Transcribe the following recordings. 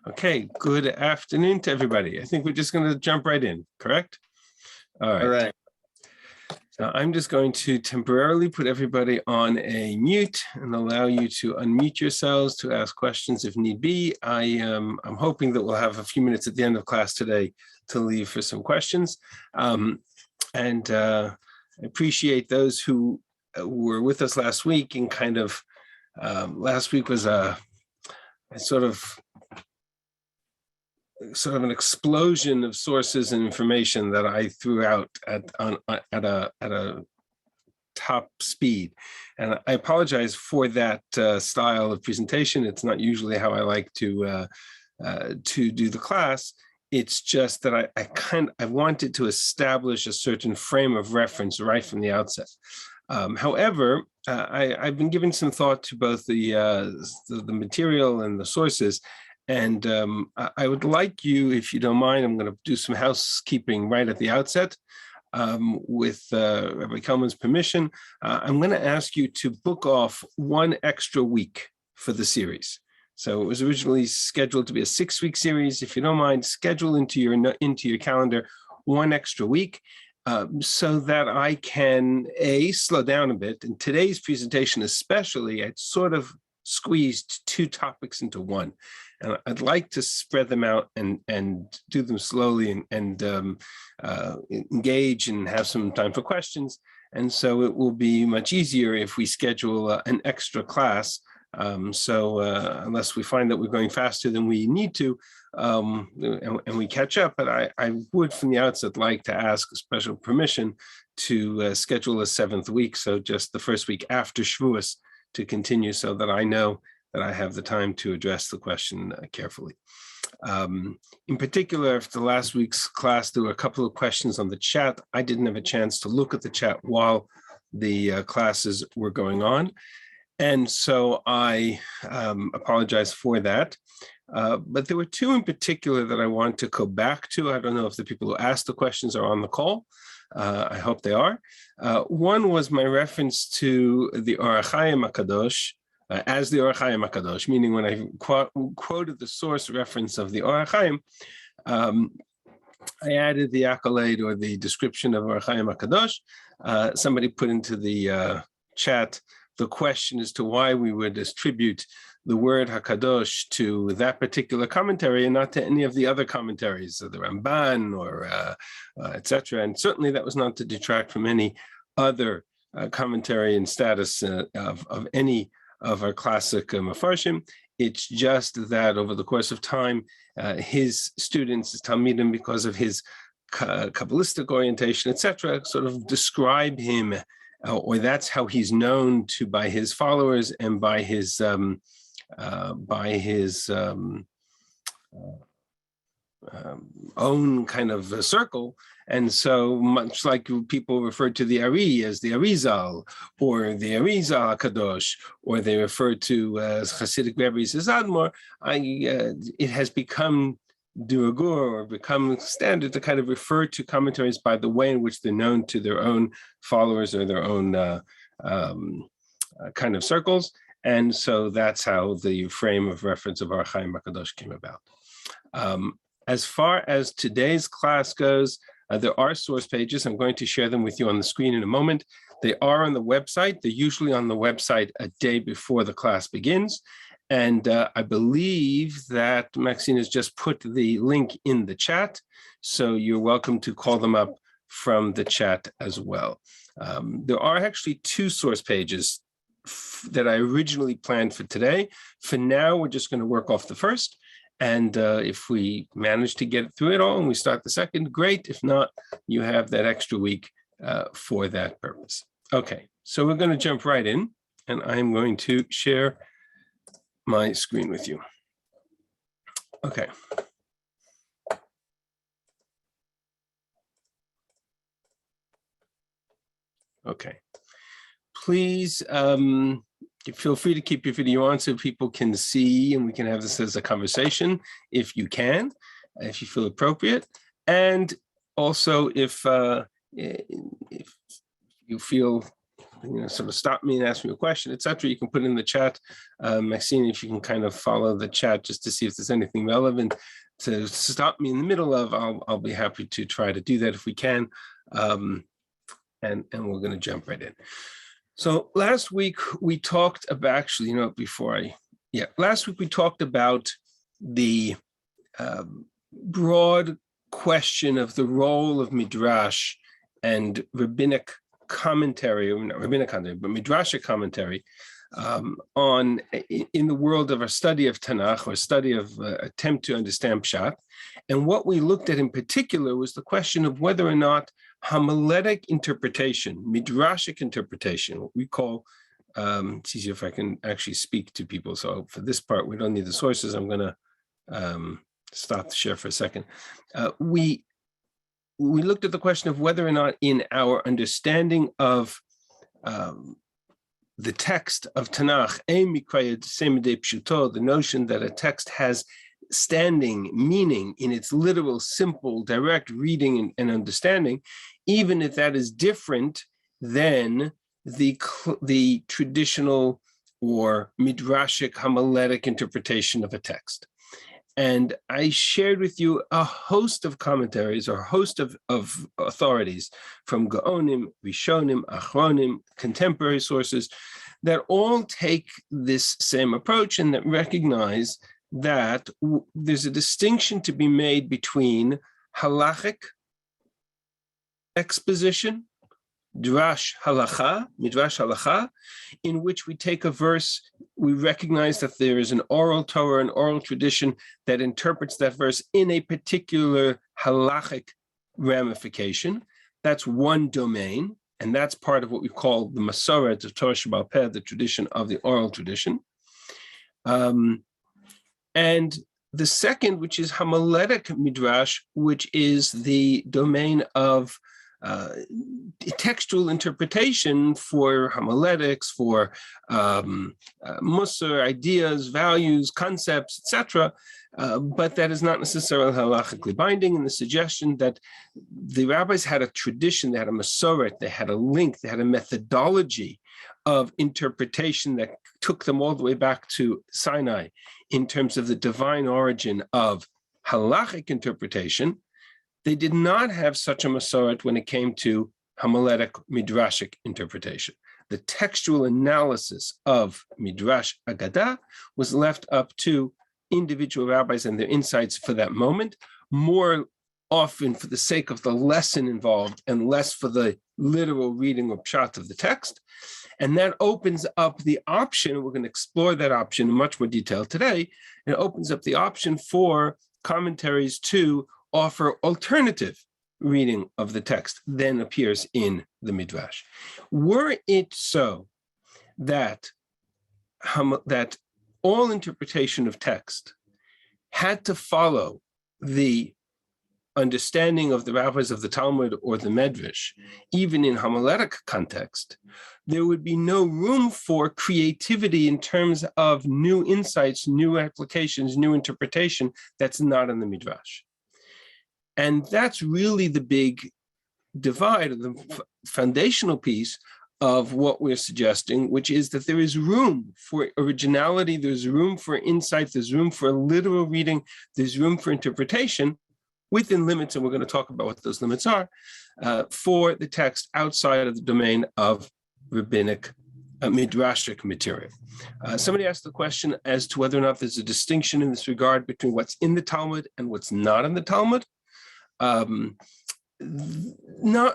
Okay, good afternoon to everybody. I think we're just going to jump right in, correct? All right. All right. So I'm just going to temporarily put everybody on a mute and allow you to unmute yourselves to ask questions if need be. I'm hoping that we'll have a few minutes at the end of class today to leave for some questions. I appreciate those who were with us last week, and kind of last week was a sort of an explosion of sources and information that I threw out at a top speed, and I apologize for that style of presentation. It's not usually how I like to do the class. It's just that I wanted to establish a certain frame of reference right from the outset. However, I've been giving some thought to both the material and the sources. And I would like you, if you don't mind, I'm going to do some housekeeping right at the outset. With Rabbi Kelman's permission, I'm going to ask you to book off one extra week for the series. So it was originally scheduled to be a 6-week series. If you don't mind, schedule into your calendar one extra week so that I can, slow down a bit. In today's presentation especially, I sort of squeezed 2 topics into one. And I'd like to spread them out and do them slowly and engage and have some time for questions. And so it will be much easier if we schedule an extra class. Unless we find that we're going faster than we need to, and we catch up, but I would from the outset like to ask a special permission to schedule a 7th week. So just the first week after Shavuos to continue, so that I know that I have the time to address the question carefully. In particular, after last week's class, there were a couple of questions on the chat. I didn't have a chance to look at the chat while the classes were going on. And so I apologize for that. But there were 2 in particular that I want to go back to. I don't know if the people who asked the questions are on the call. I hope they are. One was my reference to the Or HaChaim HaKadosh, as the Or HaChaim HaKadosh, meaning when I quoted the source reference of the Or HaChaim, I added the accolade or the description of Or HaChaim HaKadosh. Somebody put into the chat the question as to why we would attribute the word HaKadosh to that particular commentary and not to any of the other commentaries, the Ramban or etc. And certainly that was not to detract from any other commentary and status of any of our classic Mefarshim. It's just that over the course of time, his students, his Talmidim, because of his Kabbalistic orientation, etc., sort of describe him, or that's how he's known to by his followers and by his own kind of circle. And so much like people refer to the Ari as the Arizal, or the Arizal HaKadosh, or they refer to Hasidic rabbis as Admor, it has become de rigueur, or become standard to kind of refer to commentaries by the way in which they're known to their own followers or their own kind of circles. And so that's how the frame of reference of Or HaChaim HaKadosh came about. As far as today's class goes, there are source pages. I'm going to share them with you on the screen in a moment. They are on the website. They're usually on the website a day before the class begins. And I believe that Maxine has just put the link in the chat. So you're welcome to call them up from the chat as well. There are actually 2 source pages that I originally planned for today. For now, we're just going to work off the first. And if we manage to get through it all and we start the second, great. If not, you have that extra week for that purpose. Okay, so we're going to jump right in, and I'm going to share my screen with you. Okay. Okay. Please feel free to keep your video on so people can see and we can have this as a conversation if you can, if you feel appropriate. And also if you feel sort of stop me and ask me a question, etc., you can put in the chat. Maxine, if you can kind of follow the chat just to see if there's anything relevant to stop me in the middle of, I'll be happy to try to do that if we can. And we're going to jump right in. So last week we talked about, actually, last week we talked about the broad question of the role of Midrash and rabbinic commentary, not rabbinic commentary, but Midrashic commentary in the world of our study of Tanakh, or study of attempt to understand Pshat. And what we looked at in particular was the question of whether or not homiletic interpretation, Midrashic interpretation, what we call, it's easier if I can actually speak to people. So for this part, we don't need the sources. I'm going to stop the share for a second. We looked at the question of whether or not in our understanding of the text of Tanakh, the notion that a text has standing meaning in its literal, simple, direct reading and understanding, even if that is different than the traditional or midrashic homiletic interpretation of a text. And I shared with you a host of commentaries or a host of authorities from Gaonim, Rishonim, Achronim, contemporary sources that all take this same approach and that recognize that there's a distinction to be made between halachic exposition, midrash halacha, in which we take a verse, we recognize that there is an oral Torah, an oral tradition that interprets that verse in a particular halachic ramification. That's one domain, and that's part of what we call the Masoret of Torah Sheba'al Peh, the tradition of the oral tradition. And the second, which is homiletic midrash, which is the domain of textual interpretation for homiletics, for musar, ideas, values, concepts, etc., but that is not necessarily halachically binding. And the suggestion that the rabbis had a tradition, they had a masoret, they had a link, they had a methodology of interpretation that took them all the way back to Sinai in terms of the divine origin of halachic interpretation. They did not have such a masoret when it came to homiletic midrashic interpretation. The textual analysis of midrash agadah was left up to individual rabbis and their insights for that moment, more often for the sake of the lesson involved and less for the literal reading or pshat of the text. And that opens up the option, we're going to explore that option in much more detail today, and it opens up the option for commentaries to offer alternative reading of the text than appears in the Midrash. Were it so that all interpretation of text had to follow the understanding of the rabbis of the Talmud or the Medvish, even in homiletic context, there would be no room for creativity in terms of new insights, new applications, new interpretation that's not in the Midrash. And that's really the big divide, the foundational piece of what we're suggesting, which is that there is room for originality, there's room for insight, there's room for literal reading, there's room for interpretation within limits, and we're going to talk about what those limits are, for the text outside of the domain of rabbinic midrashic material. Somebody asked the question as to whether or not there's a distinction in this regard between what's in the Talmud and what's not in the Talmud. Not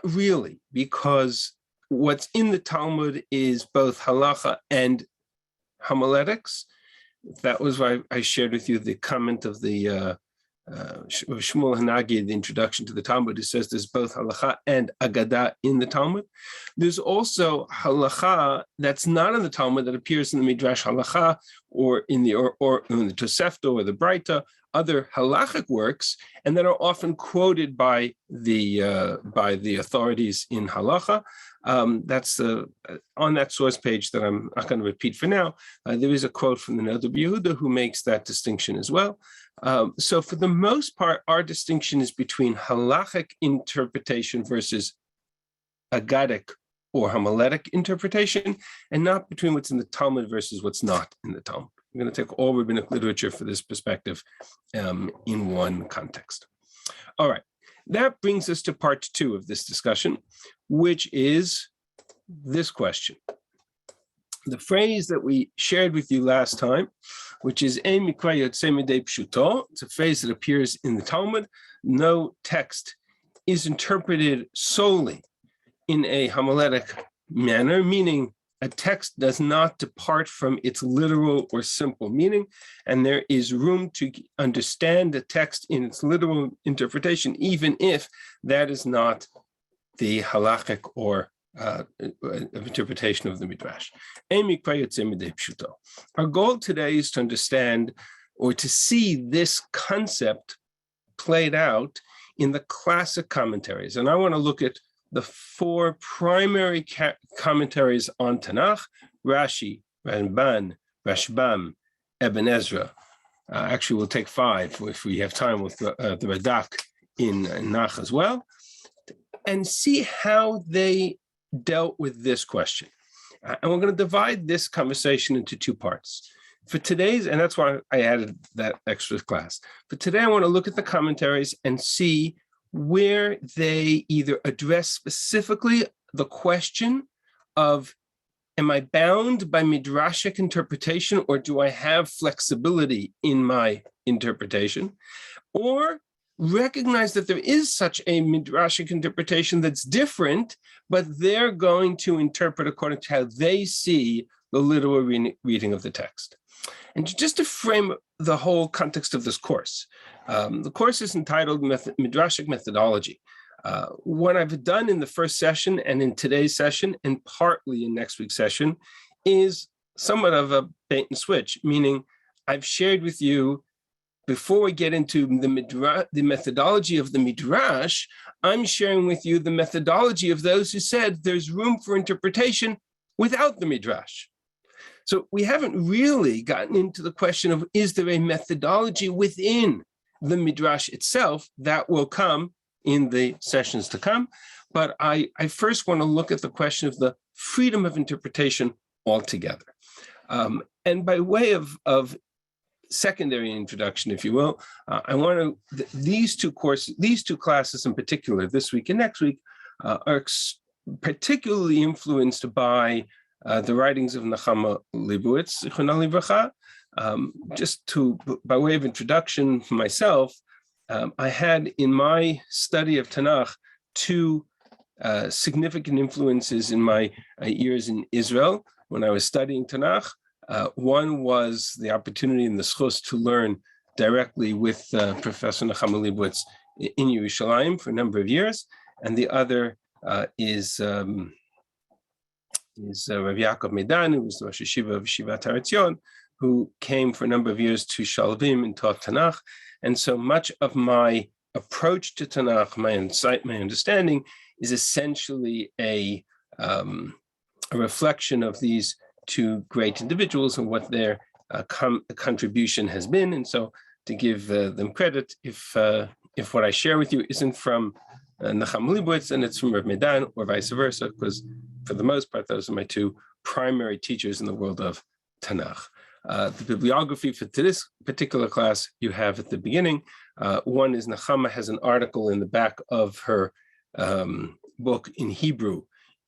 really, because what's in the Talmud is both halacha and homiletics. That was why I shared with you the comment of the Shmuel Hanagi, the introduction to the Talmud, who says there's both halacha and agadah in the Talmud. There's also halacha that's not in the Talmud that appears in the Midrash halacha or in the Tosefta or the Breita, other halachic works, and that are often quoted by the authorities in halacha. That's on that source page that I'm not going to repeat for now. There is a quote from the Rabbi Yehuda who makes that distinction as well. So for the most part, our distinction is between halachic interpretation versus agadic or homiletic interpretation, and not between what's in the Talmud versus what's not in the Talmud. I'm going to take all rabbinic literature for this perspective in one context. All right, that brings us to part 2 of this discussion, which is this question. The phrase that we shared with you last time, which is "Ein mikra yotzei midei pshuto," it's a phrase that appears in the Talmud. No text is interpreted solely in a homiletic manner, meaning a text does not depart from its literal or simple meaning, and there is room to understand the text in its literal interpretation, even if that is not the halachic or interpretation of the Midrash. Our goal today is to understand or to see this concept played out in the classic commentaries. And I want to look at the 4 primary commentaries on Tanakh: Rashi, Ramban, Rashbam, Ibn Ezra. Actually, we'll take 5 if we have time with the Radak in Nach as well, and see how they dealt with this question. And we're going to divide this conversation into 2 parts. For today's, and that's why I added that extra class. For today, I want to look at the commentaries and see where they either address specifically the question of, am I bound by Midrashic interpretation, or do I have flexibility in my interpretation? Or recognize that there is such a Midrashic interpretation that's different, but they're going to interpret according to how they see the literal reading of the text. And just to frame the whole context of this course, the course is entitled Midrashic Methodology. What I've done in the first session and in today's session, and partly in next week's session, is somewhat of a bait and switch, meaning I've shared with you, before we get into the methodology of the Midrash, I'm sharing with you the methodology of those who said there's room for interpretation without the Midrash. So we haven't really gotten into the question of, is there a methodology within the Midrash itself? That will come in the sessions to come. But I first want to look at the question of the freedom of interpretation altogether. And by way of secondary introduction, if you will, I want to, these two classes in particular, this week and next week, are particularly influenced by the writings of Nechama Leibowitz, Zichrono Livracha. By way of introduction for myself, I had in my study of Tanakh 2 significant influences in my years in Israel when I was studying Tanakh. One was the opportunity in the schus to learn directly with Professor Nechama Leibowitz in Yerushalayim for a number of years, and the other is Rabbi Yaakov Medan, who was the Rosh Yeshiva of Yeshivat Har Etzion, who came for a number of years to Shalvim and taught Tanakh. And so much of my approach to Tanakh, my insight, my understanding, is essentially a reflection of these 2 great individuals and what their contribution has been. And so to give them credit, if what I share with you isn't from Nechama Leibowitz and it's from Rav Medan, or vice versa, because for the most part, those are my 2 primary teachers in the world of Tanakh. The bibliography for this particular class you have at the beginning. One is Nechama has an article in the back of her book in Hebrew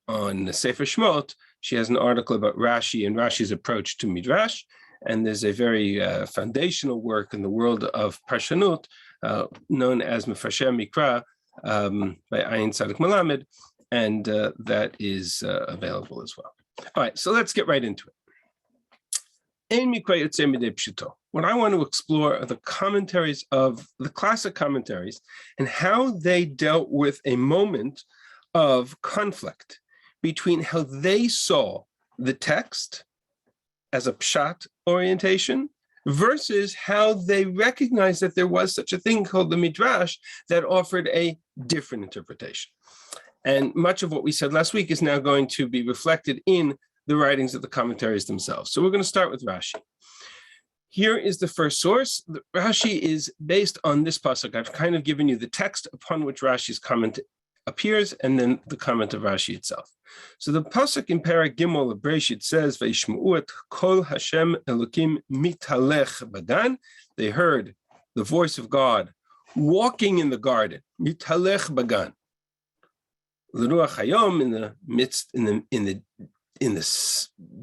on the Sefer Shemot. She has an article about Rashi and Rashi's approach to Midrash. And there's a very foundational work in the world of Parshanut known as Mefarsher Mikra by Ayin Tzadik Melamed, and that is available as well. All right, so let's get right into it. What I want to explore are the commentaries of the classic commentaries and how they dealt with a moment of conflict between how they saw the text as a pshat orientation versus how they recognized that there was such a thing called the Midrash that offered a different interpretation. And much of what we said last week is now going to be reflected in the writings of the commentaries themselves. So we're going to start with Rashi. Here is the first source. Rashi is based on this pasuk. I've kind of given you the text upon which Rashi's comment appears, and then the comment of Rashi itself. So the pasuk in Perek Gimel of Bereshit says, "Vayishma'u et kol Hashem Elokim mitalech bagan." They heard the voice of God walking in the garden, mitalech bagan. L'ruach hayom, in the midst, in the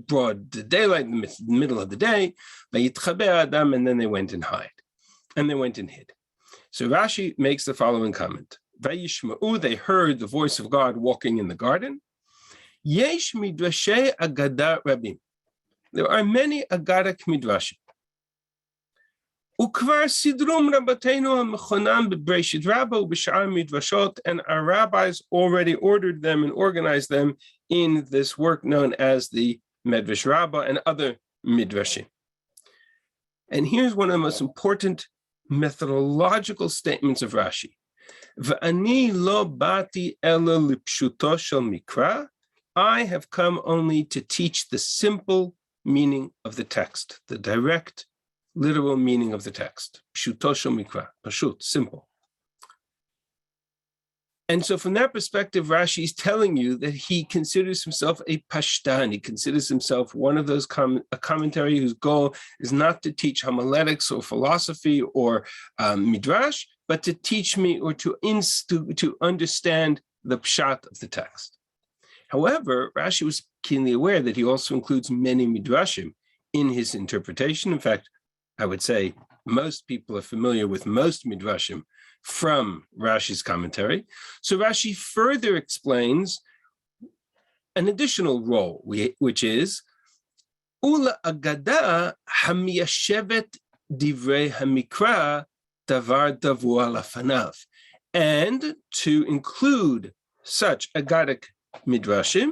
broad daylight, in the middle of the day, vayitchaber adam, and then they went and hid. So Rashi makes the following comment: Vayishma'u, they heard the voice of God walking in the garden. Yesh midrashe agada rabim. There are many agadic midrashim. Ukvar sidrum rabbeinu hamechonam beBereshit Rabbah u'b'shar midrashot, and our rabbis already ordered them and organized them in this work known as the Medvish Rabbah and other midrashim. And here's one of the most important methodological statements of Rashi: V'ani lo bati ela lipshuto shel mikra. I have come only to teach the simple meaning of the text, the direct, literal meaning of the text. Pshuto shel mikra, pashut, simple. And so from that perspective, Rashi is telling you that he considers himself a pashtan. He considers himself one of those a commentary whose goal is not to teach homiletics or philosophy or midrash, but to teach me or to understand the pshat of the text. However, Rashi was keenly aware that he also includes many midrashim in his interpretation. In fact, I would say most people are familiar with most midrashim from Rashi's commentary. So Rashi further explains an additional role, which is Ula agada hamiyashevet divrei hamikra davar davua lafanav, and to include such agadic midrashim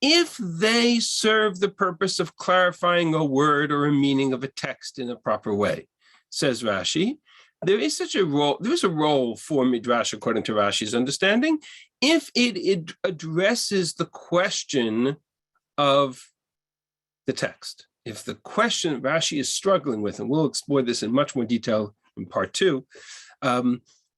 if they serve the purpose of clarifying a word or a meaning of a text in a proper way. Says Rashi, there is a role for midrash according to Rashi's understanding if it addresses the question of the text. If the question Rashi is struggling with, and we'll explore this in much more detail in part 2,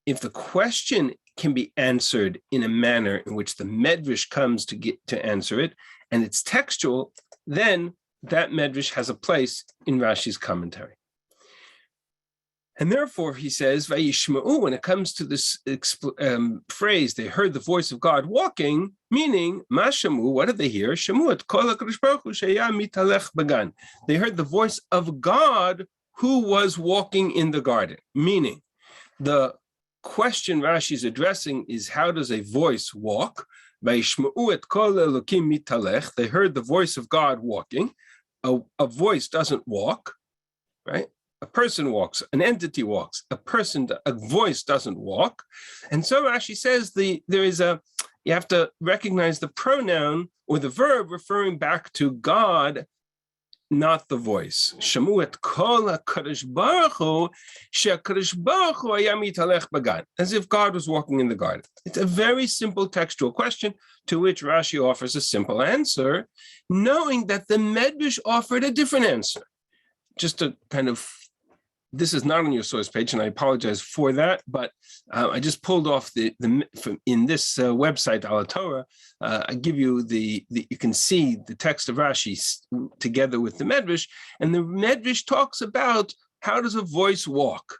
if the question can be answered in a manner in which the Medvish comes to answer it, and it's textual, then that Medvish has a place in Rashi's commentary. And therefore, he says, Vayishma'u, when it comes to this phrase, they heard the voice of God walking, meaning, Mashamu, what did they hear? Shamuat kol HaKadosh Baruch Hu sheya mitalech bagan. They heard the voice of God who was walking in the garden, meaning the question Rashi is addressing is, how does a voice walk? Vayishma'u et kol Elokim mitalech. They heard the voice of God walking. A voice doesn't walk, right? A person walks, an entity walks, a voice doesn't walk. And so Rashi says you have to recognize the pronoun or the verb referring back to God, not the voice. Shamu et kol HaKadosh Baruch Hu she'HaKadosh Baruch Hu haya mitalech bagan, as if God was walking in the garden. It's a very simple textual question to which Rashi offers a simple answer, knowing that the Medvish offered a different answer. Just to kind of, this is not on your source page, and I apologize for that, but I just pulled off in this website, Ala Torah, I give you you can see the text of Rashi together with the Medvish, and the Medvish talks about how does a voice walk.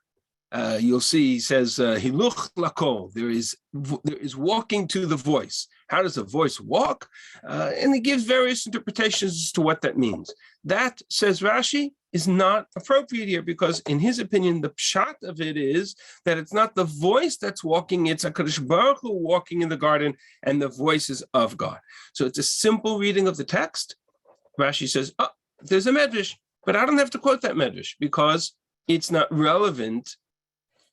You'll see, he says, Hiluch lakol, there is walking to the voice. How does a voice walk? And he gives various interpretations as to what that means. That, says Rashi, is not appropriate here, because in his opinion, the pshat of it is that it's not the voice that's walking, it's HaKadosh Baruch Hu walking in the garden, and the voice is of God. So it's a simple reading of the text. Rashi says, oh, there's a Medvish, but I don't have to quote that Medvish because it's not relevant.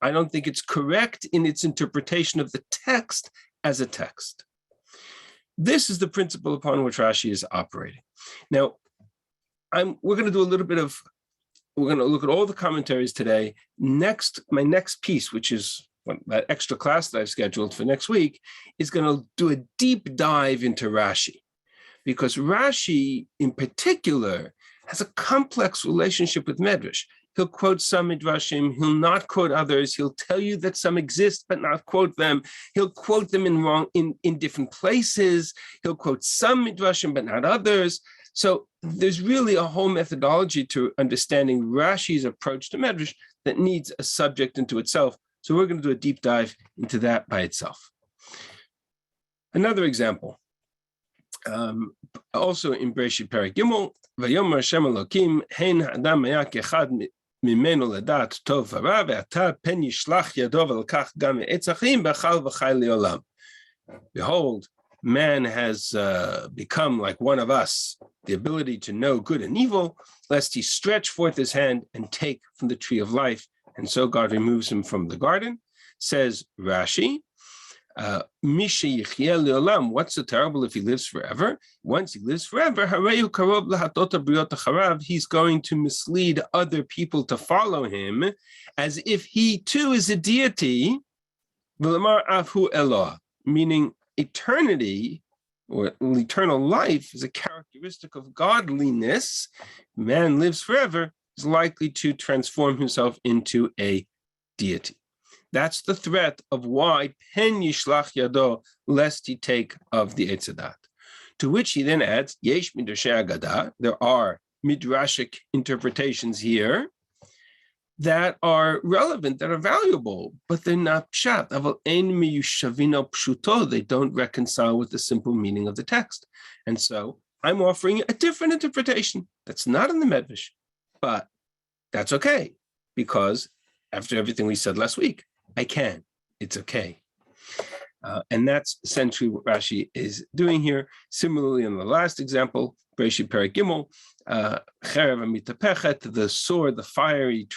I don't think it's correct in its interpretation of the text as a text. This is the principle upon which Rashi is operating. Now, we're going to do we're going to look at all the commentaries today. My next piece, which is that extra class that I've scheduled for next week, is going to do a deep dive into Rashi, because Rashi in particular has a complex relationship with Medvish. He'll quote some midrashim, he'll not quote others. He'll tell you that some exist, but not quote them. He'll quote them in different places. He'll quote some midrashim, but not others. So there's really a whole methodology to understanding Rashi's approach to Medrash that needs a subject into itself. So we're going to do a deep dive into that by itself. Another example, also in Bereshit Perek Gimel, Vayomer Hashem Elokim, Hein Adam Haya Kechad Mimenu Ledat Tov V'Ra, Ve'ata Pen Yishlach Yado V'Lekach Gam Me'etz Achim B'Chal V'Chai Le'olam. Behold, man has become like one of us, the ability to know good and evil, lest he stretch forth his hand and take from the tree of life. And so God removes him from the garden. Says Rashi, what's so terrible if he lives forever? Once he lives forever, he's going to mislead other people to follow him as if he too is a deity, meaning eternity or eternal life is a characteristic of godliness. Man lives forever, is likely to transform himself into a deity. That's the threat of why pen yishlach yado, lest he take of the Eitz Hadat. To which he then adds, yesh midrashei agada, there are midrashic interpretations here that are relevant, that are valuable, but they're not pshat. They don't reconcile with the simple meaning of the text. And so I'm offering a different interpretation that's not in the Medvish, but that's okay, because after everything we said last week, I can. It's okay. And that's essentially what Rashi is doing here. Similarly, in the last example, Bereshit Perek Gimel, Cherev Mitapechet, the sword, the fiery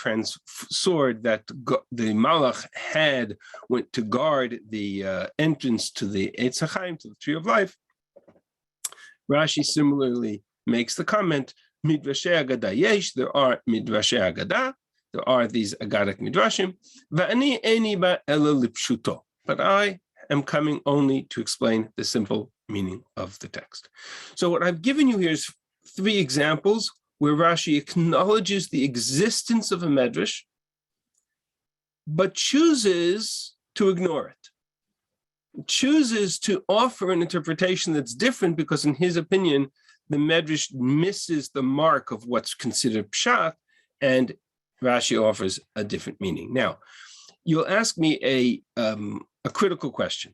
sword that the Malach had went to guard the entrance to the Eitz HaChaim, to the tree of life. Rashi similarly makes the comment, Midrashei Agada yesh, there are Midrashei Agada, there are these Agadic Midrashim, Va'ani eni ba ela lipshuto, but I am coming only to explain the simple meaning of the text. So what I've given you here is 3 examples where Rashi acknowledges the existence of a medrash, but chooses to ignore it, chooses to offer an interpretation that's different because in his opinion, the medrash misses the mark of what's considered pshat, and Rashi offers a different meaning. Now, you'll ask me a critical question,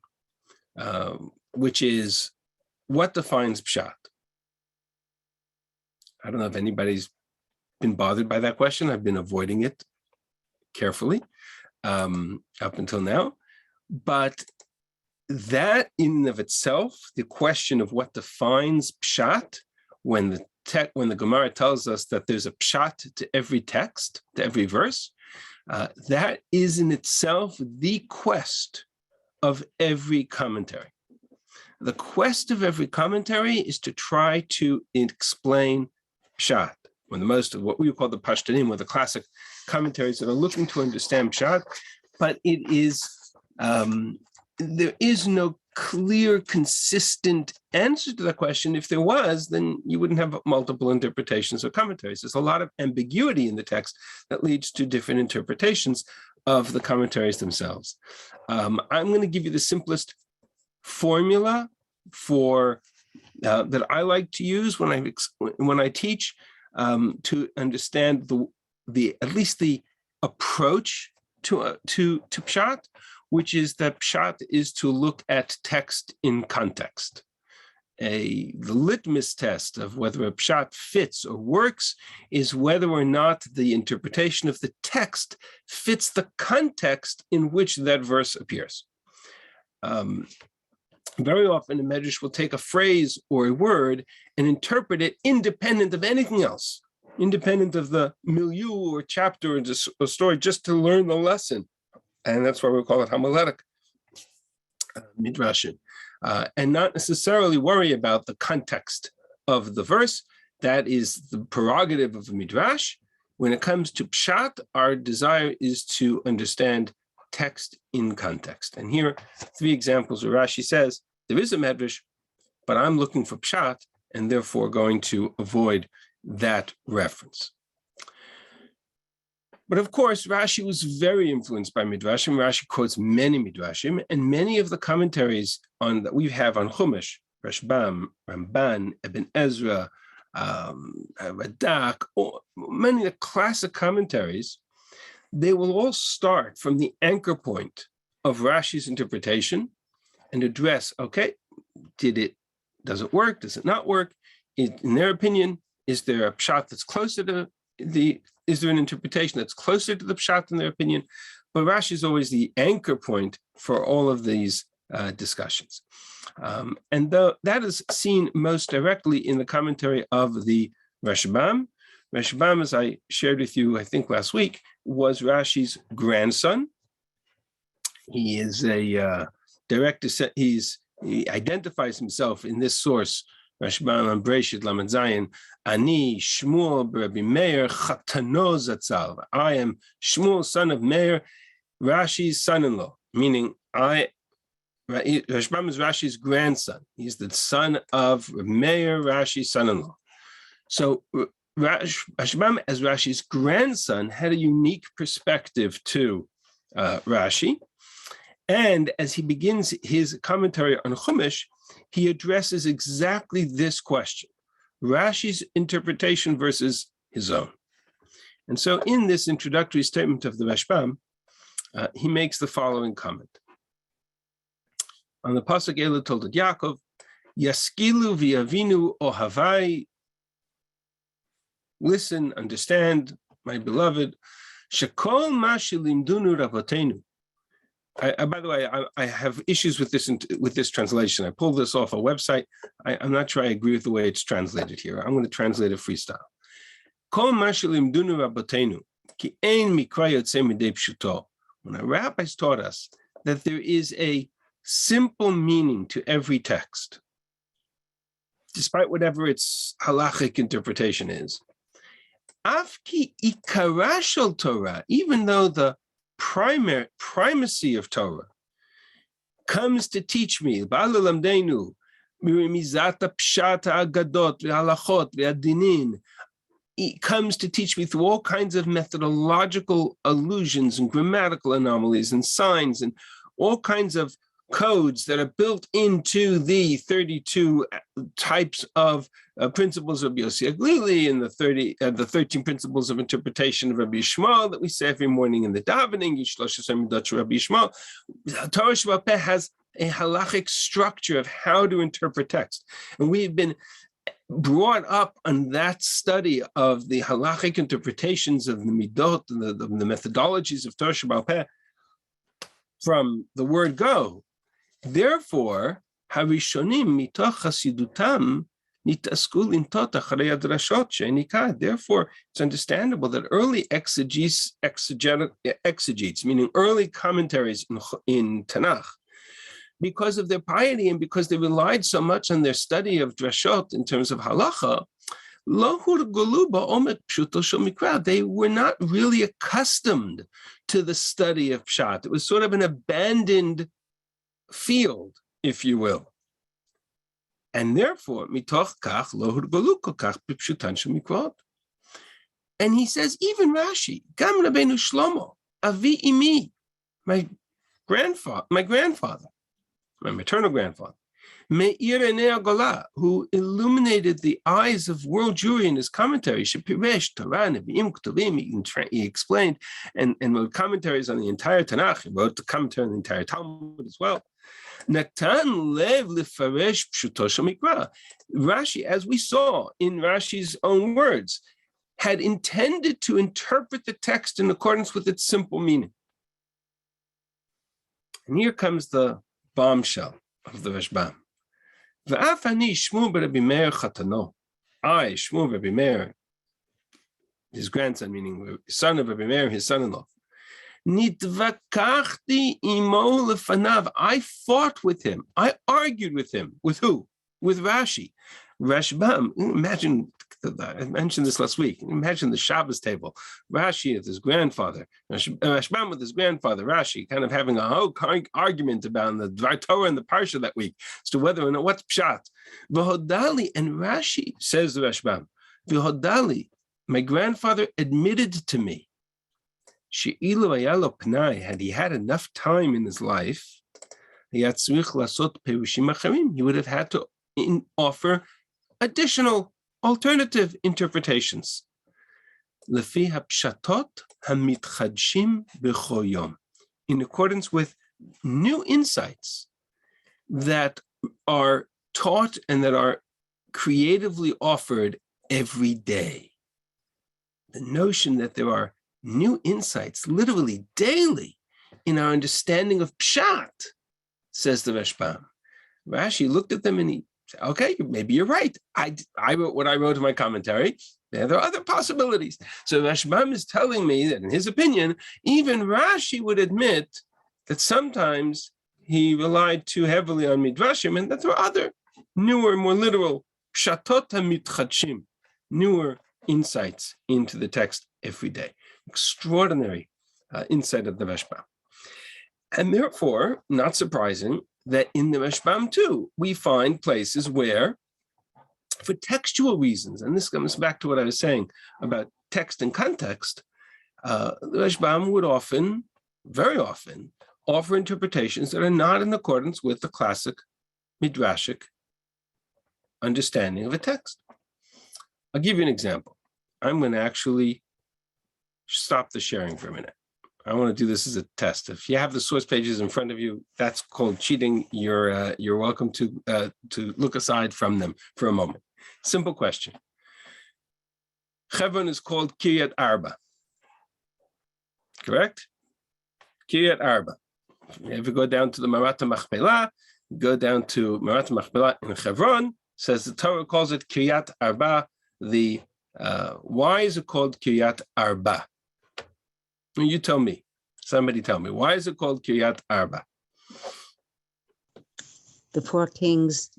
which is, what defines pshat? I don't know if anybody's been bothered by that question. I've been avoiding it carefully up until now. But that in and of itself, the question of what defines pshat, when the Gemara tells us that there's a pshat to every text, to every verse, that is in itself the quest of every commentary. The quest of every commentary is to try to explain pshat, when the most of what we call the pashtanim, or the classic commentaries that are looking to understand pshat, but it is, there is no clear, consistent answer to that question. If there was, then you wouldn't have multiple interpretations or commentaries. There's a lot of ambiguity in the text that leads to different interpretations of the commentaries themselves. I'm going to give you the simplest formula for that I like to use when I teach to understand the at least the approach to pshat, which is that pshat is to look at text in context. The litmus test of whether a pshat fits or works is whether or not the interpretation of the text fits the context in which that verse appears. Very often, a medrash will take a phrase or a word and interpret it independent of anything else, independent of the milieu or chapter or story, just to learn the lesson. And that's why we call it homiletic midrashim, and not necessarily worry about the context of the verse. That is the prerogative of a midrash. When it comes to pshat, our desire is to understand text in context. And here, 3 examples where Rashi says, there is a medrash, but I'm looking for pshat, and therefore going to avoid that reference. But of course, Rashi was very influenced by Midrashim. Rashi quotes many Midrashim, and many of the commentaries that we have on Chumash, Rashbam, Ramban, Ibn Ezra, Radak, many of the classic commentaries, they will all start from the anchor point of Rashi's interpretation and address, okay, does it work? Does it not work? In their opinion, is there a pshat that's closer to is there an interpretation that's closer to the pshat in their opinion? But Rashi is always the anchor point for all of these discussions. And that is seen most directly in the commentary of the Rashbam. Rashbam, as I shared with you, I think last week, was Rashi's grandson. He is a direct descent. He identifies himself in this source, Rashbam and Breshit Lamed Zayin, Ani Shmuel Rabbi Meir Chatano Zatzal. I am Shmuel, son of Meir, Rashi's son-in-law, meaning Rashbam is Rashi's grandson. He's the son of Meir, Rashi's son-in-law. So Rashbam, as Rashi's grandson, had a unique perspective to Rashi. And as he begins his commentary on Chumash, he addresses exactly this question, Rashi's interpretation versus his own. And so in this introductory statement of the Rashbam, he makes the following comment. On the Pasuk Ela told it Yaakov, Yaskilu v'yavinu ohavai, listen, understand, my beloved, shekol ma shelimdunu rabotenu. By the way, I have issues with this translation. I pulled this off a website. I'm not sure I agree with the way it's translated here. I'm going to translate it freestyle. Kol ma shelimdunu rabotenu, ki ein mikra yotzei midei pshuto. When our rabbis taught us that there is a simple meaning to every text, despite whatever its halachic interpretation is. Afki ikara shel Torah, even though the primacy of Torah comes to teach me, ba'alalamdeinu, mirimizata pshata agadot ve'halachot ve'adinin, it comes to teach me through all kinds of methodological allusions and grammatical anomalies and signs and all kinds of codes that are built into the 32 types of principles of Yosef Glili and the 13 principles of interpretation of Rabbi Yishmael that we say every morning in the davening. Rabbi Yishmael, Torah Sheba'al Peh has a halachic structure of how to interpret text, and we've been brought up on that study of the halachic interpretations of the midot and the methodologies of Torah Sheba'al Peh from the word go. Therefore, harishonim mitoch chasidutam nitasku lintot acharei hadrashot she'enikah. Therefore, it's understandable that early exegetes, meaning early commentaries in Tanakh, because of their piety and because they relied so much on their study of drashot in terms of halacha, they were not really accustomed to the study of pshat. It was sort of an abandoned field, if you will. And therefore, mitoch kach lo hurgalu kol kach b'pshutan shel mikrot. And he says, even Rashi, gam Rabbeinu Shlomo, avi imi, my grandfather, my maternal grandfather, Meir Enei Agola, who illuminated the eyes of world Jewry in his commentary, Shepiresh Torah Nevi'im Ketuvim, he explained and wrote commentaries on the entire Tanakh. He wrote the commentary on the entire Talmud as well. Natan lev lefaresh pshuto shel mikra. Rashi, as we saw in Rashi's own words, had intended to interpret the text in accordance with its simple meaning. And here comes the bombshell of the Rashbam. V'af ani Shmuel b'Rabbi Meir chatano. I, Shmuel b'Rabbi Meir, his grandson, meaning son of Rabbi Meir, his son-in-law. Nitvakachti imo lefanav. I fought with him. I argued with him. With who? With Rashi. Rashbam, imagine, I mentioned this last week, imagine the Shabbos table. Rashi with his grandfather, Rashbam with his grandfather, Rashi, kind of having a whole argument about the Dvar Torah and the Parsha that week as to whether or not what's pshat. V'hodali, and Rashi, says the Rashbam, v'hodali, my grandfather admitted to me she'ilu hayalo pnai, had he had enough time in his life, he would have had to offer additional alternative interpretations. Lefi hapshatot hamitchadshim b'chol yom, in accordance with new insights that are taught and that are creatively offered every day. The notion that there are new insights literally daily in our understanding of pshat, says the Rashbam. Rashi looked at them and he said, okay, maybe you're right. I wrote what I wrote in my commentary. There are other possibilities. So Rashbam is telling me that in his opinion, even Rashi would admit that sometimes he relied too heavily on Midrashim and that there are other newer, more literal pshatot hamitchadshim, newer insights into the text every day. Extraordinary insight of the Rashbam. And therefore, not surprising that in the Rashbam too, we find places where, for textual reasons, and this comes back to what I was saying about text and context, the Rashbam would often, very often, offer interpretations that are not in accordance with the classic Midrashic understanding of a text. I'll give you an example. I'm going to actually stop the sharing for a minute. I want to do this as a test. If you have the source pages in front of you, that's called cheating. You're welcome to look aside from them for a moment. Simple question. Hebron is called Kiryat Arba. Correct? Kiryat Arba. If you go down to the Marat Machpelah, go down to Marat Machpelah in Hebron, says the Torah calls it Kiryat Arba. Why is it called Kiryat Arba? You tell me. Somebody tell me. Why is it called Kiryat Arba? The four kings.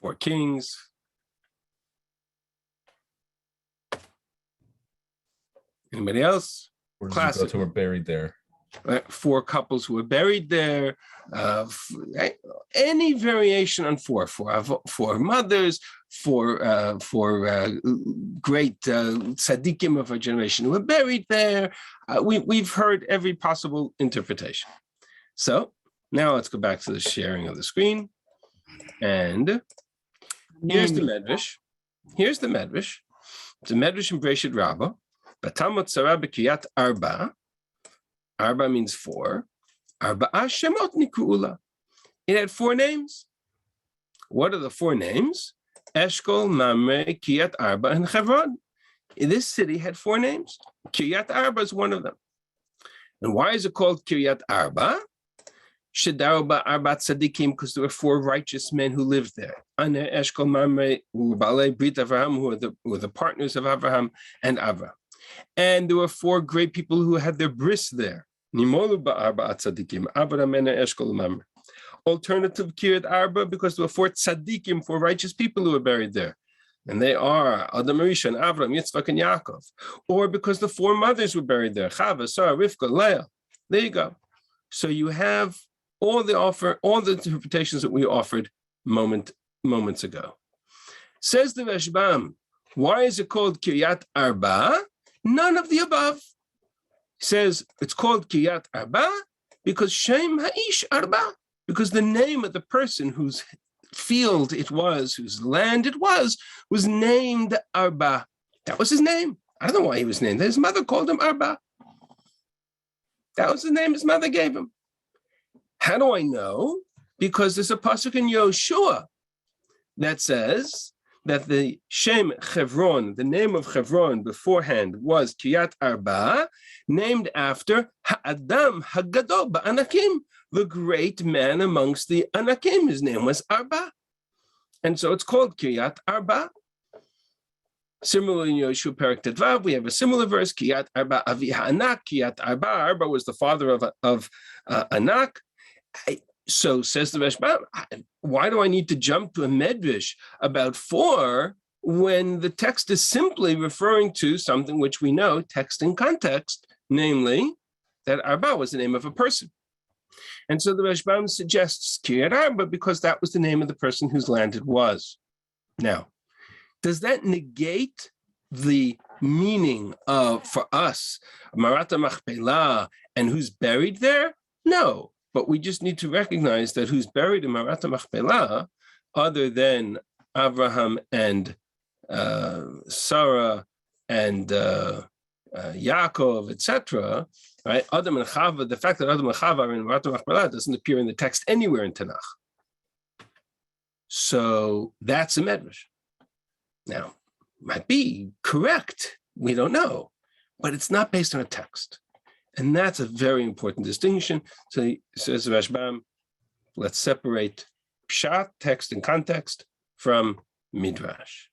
Four kings. Anybody else? Classic. Who were buried there. Four couples who were buried there. Any variation on four mothers, for great tzaddikim of our generation who were buried there. We've heard every possible interpretation. So now let's go back to the sharing of the screen. And here's the Medvish. Here's the Medvish. It's a Medvish in Breshit Rabbah. Batamot Sarah b'Kiryat Arba. Arba means four. Arba'a Shemot Nikru'ula. It had four names. What are the four names? Eshkol, Mamre, Kiryat Arba, and Hebron. This city had four names. Kiryat Arba is one of them. And why is it called Kiryat Arba? Shedaroba Arba Tzadikim, because there were four righteous men who lived there. Ane Eshkol, Mamre, Balei Brit Avraham, who were the partners of Avraham and Avraham. And there were four great people who had their bris there. Nimolu Ba'arba Tzadikim, Avraham and Eshkol, Mamre. Alternative Kiryat Arba, because there were four tzaddikim, four righteous people who were buried there. And they are Adam, Rishon, Avram, Yitzchak, and Yaakov. Or because the four mothers were buried there, Chava, Sarah, Rivka, Leah. There you go. So you have all the interpretations that we offered moments ago. Says the Rashbam, why is it called Kiryat Arba? None of the above. He says it's called Kiryat Arba because Shem Ha'ish Arba. Because the name of the person whose field it was, whose land it was named Arba. That was his name. I don't know why he was named. His mother called him Arba. That was the name his mother gave him. How do I know? Because there's a pasuk in Yoshua that says that the Shem Chevron, the name of Chevron beforehand was Kiryat Arba, named after Ha'adam Hagadol Ba'anakim, the great man amongst the Anakim. His name was Arba. And so it's called Kiryat Arba. Similarly, in Yoshua Perek Tedvav, we have a similar verse, Kiryat Arba Avi Ha'anak. Kiryat Arba, Arba was the father of Anak. So says the Rashbam, why do I need to jump to a Medvish about four when the text is simply referring to something which we know, text and context, namely that Arba was the name of a person. And so the Rashbam suggests Kiryat Arba because that was the name of the person whose land it was. Now, does that negate the meaning of, for us, Marat Machpelah and who's buried there? No, but we just need to recognize that who's buried in Marat Machpelah, other than Abraham and Sarah and Yaakov, etc., right? Adam and Chava, the fact that Adam and Chava are in Marat Machpelah doesn't appear in the text anywhere in Tanakh. So that's a Medvish. Now, might be correct, we don't know, but it's not based on a text. And that's a very important distinction. So he says, Rashbam, let's separate Pshat, text and context, from Midrash.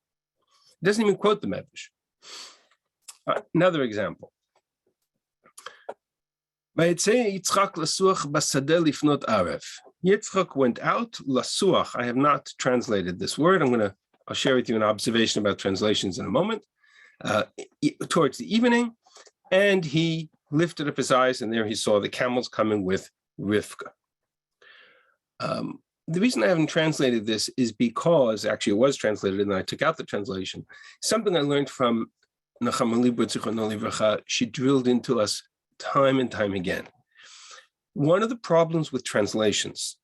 It doesn't even quote the Medvish. Another example. Yitzchak went out, lasuach. I have not translated this word. I'll share with you an observation about translations in a moment. Towards the evening, and he lifted up his eyes, and there he saw the camels coming with Rivka. The reason I haven't translated this is because, actually it was translated, and I took out the translation. Something I learned from Nachama Libra, she drilled into us time and time again. One of the problems with translations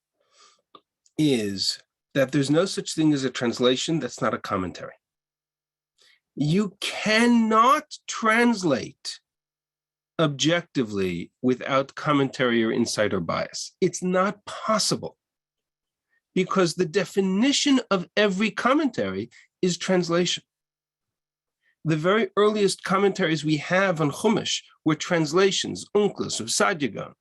is that there's no such thing as a translation that's not a commentary. You cannot translate objectively without commentary or insight or bias. It's not possible, because the definition of every commentary is translation. The very earliest commentaries we have on Chumash were translations, Unclus, of Sadyagan.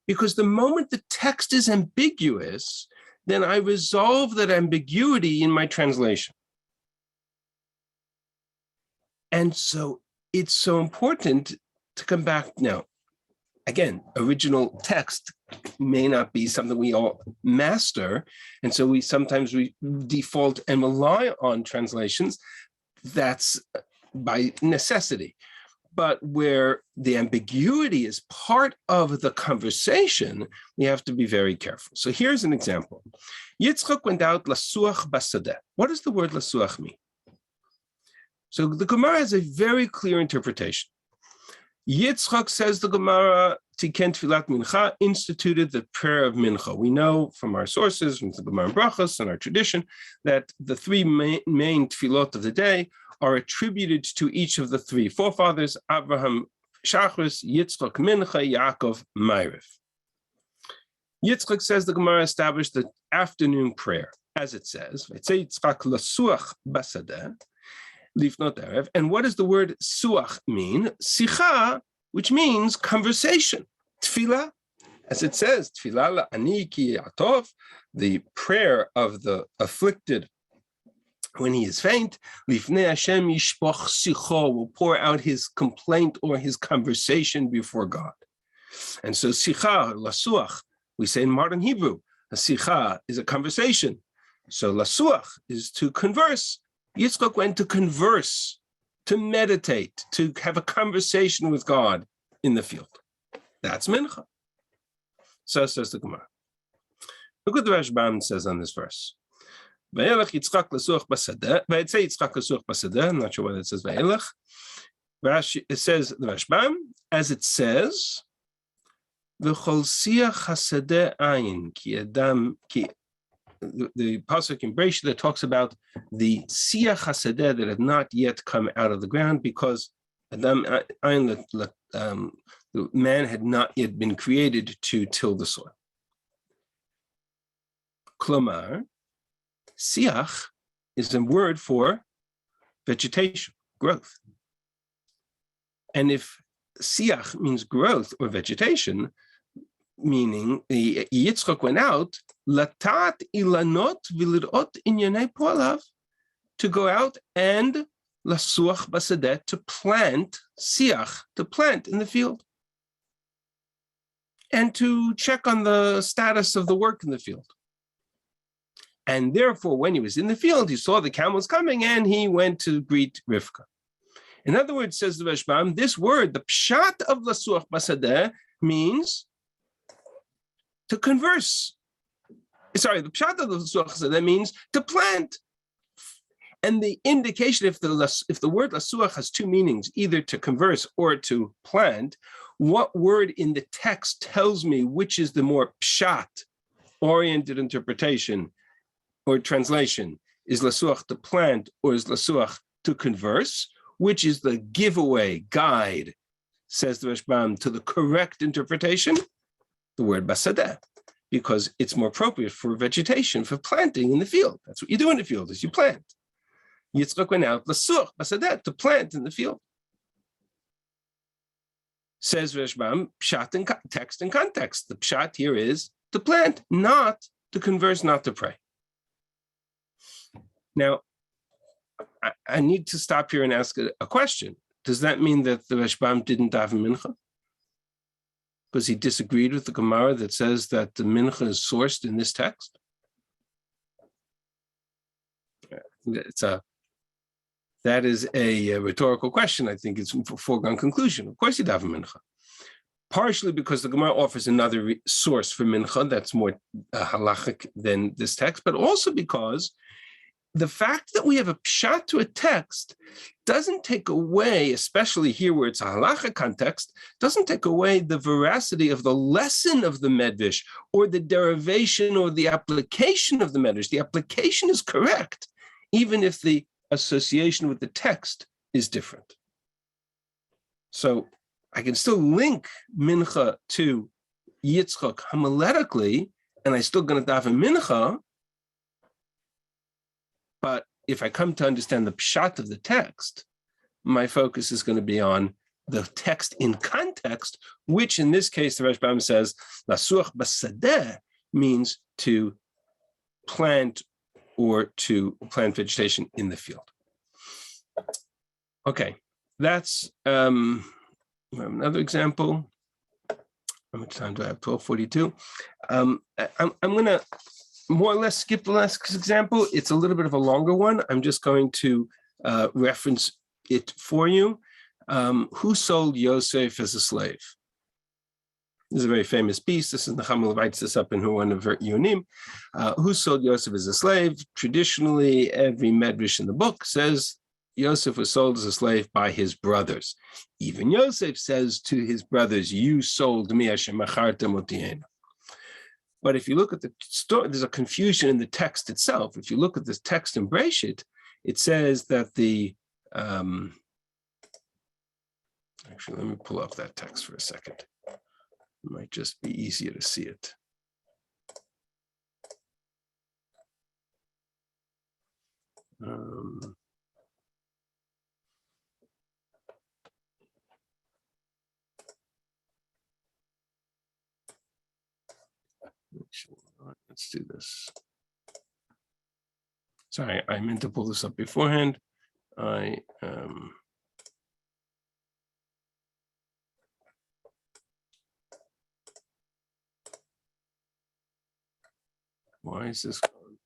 Because the moment the text is ambiguous, then I resolve that ambiguity in my translation. And so it's so important to come back now. Again, original text may not be something we all master, and so we sometimes default and rely on translations. That's by necessity. But where the ambiguity is part of the conversation, we have to be very careful. So here's an example. Yitzchak went out lasuach basadeh. What does the word lasuach mean? So the Gemara has a very clear interpretation. Yitzchak, says the Gemara, Tiken Tfilat Mincha, instituted the prayer of Mincha. We know from our sources, from the Gemara and Brachos and our tradition, that the three main tefillot of the day are attributed to each of the three forefathers, Abraham Shachris, Yitzchak Mincha, Yaakov Ma'ariv. Yitzchak, says the Gemara, established the afternoon prayer, as it says, Yitzchak lasuach basadeh, lifnot erev. And what does the word suach mean? Sicha, which means conversation. Tefillah, as it says, Tefillah la'ani ki ya'tov, the prayer of the afflicted when he is faint. Lifnei Hashem yishpoch sicho, will pour out his complaint or his conversation before God. And so sicha, lasuach, we say in modern Hebrew, a sicha is a conversation. So lasuach is to converse. Yitzchak went to converse, to meditate, to have a conversation with God in the field. That's mincha. So says the Gemara. Look what the Rashbam says on this verse. Vayelech Yitzchak lasuach basadeh. Vayetze Yitzchak lasuach basadeh. I'm not sure whether it says vayelech. Rashi, it says the Rashbam, as it says, v'chol siach hasadeh ayin ki adam ki. The pasuk in Bereshit that talks about the siach hasadeh that had not yet come out of the ground, because Adam ayin, the man had not yet been created to till the soil. Klomar, siach is a word for vegetation, growth. And if siach means growth or vegetation, meaning the Yitzchak went out, latat ilanot v'lirot inyanei po'alav, to go out and lasuach basadeh, to plant, siach, to plant in the field, and to check on the status of the work in the field. And therefore, when he was in the field, he saw the camels coming, and he went to greet Rivka. In other words, says the Rashbam, this word, the pshat of lasuach basadeh, means to converse. Sorry, the pshat of the lasuach basadeh means to plant. And the indication, if the word lasuach has two meanings, either to converse or to plant, what word in the text tells me which is the more pshat-oriented interpretation or translation? Is lasuach to plant or is lasuach to converse? Which is the giveaway guide, says the Rashbam, to the correct interpretation? The word basadeh, because it's more appropriate for vegetation, for planting in the field. That's what you do in the field, is you plant. Yitzchak went out lasuach basadeh, to plant in the field. Says Rashbam, pshat in text and context. The pshat here is to plant, not to converse, not to pray. Now, I need to stop here and ask a question. Does that mean that the Rashbam didn't daven mincha? Because he disagreed with the Gemara that says that the mincha is sourced in this text? That is a rhetorical question. I think it's a foregone conclusion. Of course you daven mincha. Partially because the Gemara offers another source for mincha that's more halachic than this text, but also because the fact that we have a pshat to a text doesn't take away, especially here where it's a halacha context, doesn't take away the veracity of the lesson of the Medvish or the derivation or the application of the Medvish. The application is correct, even if the association with the text is different. So I can still link mincha to Yitzchak homiletically, and I'm still going to daven mincha. But if I come to understand the pshat of the text, my focus is going to be on the text in context, which in this case, the Rashbam says, lasuach basadeh means to plant or to plant vegetation in the field. Okay, that's another example. How much time do I have? 12:42. I'm going to more or less skip the last example. It's a little bit of a longer one. I'm just going to reference it for you. Who sold Yosef as a slave? This is a very famous piece. This is Nechama writes this up in one of her Yunim. Who sold Yosef as a slave? Traditionally, every Medvish in the book says Yosef was sold as a slave by his brothers. Even Yosef says to his brothers, "You sold me, Hashem macharta motiena." But if you look at the story, there's a confusion in the text itself. If you look at this text in Breshit, it says that the actually, let me pull up that text for a second. It might just be easier to see it. Let's do this. Sorry, I meant to pull this up beforehand. Why is this going?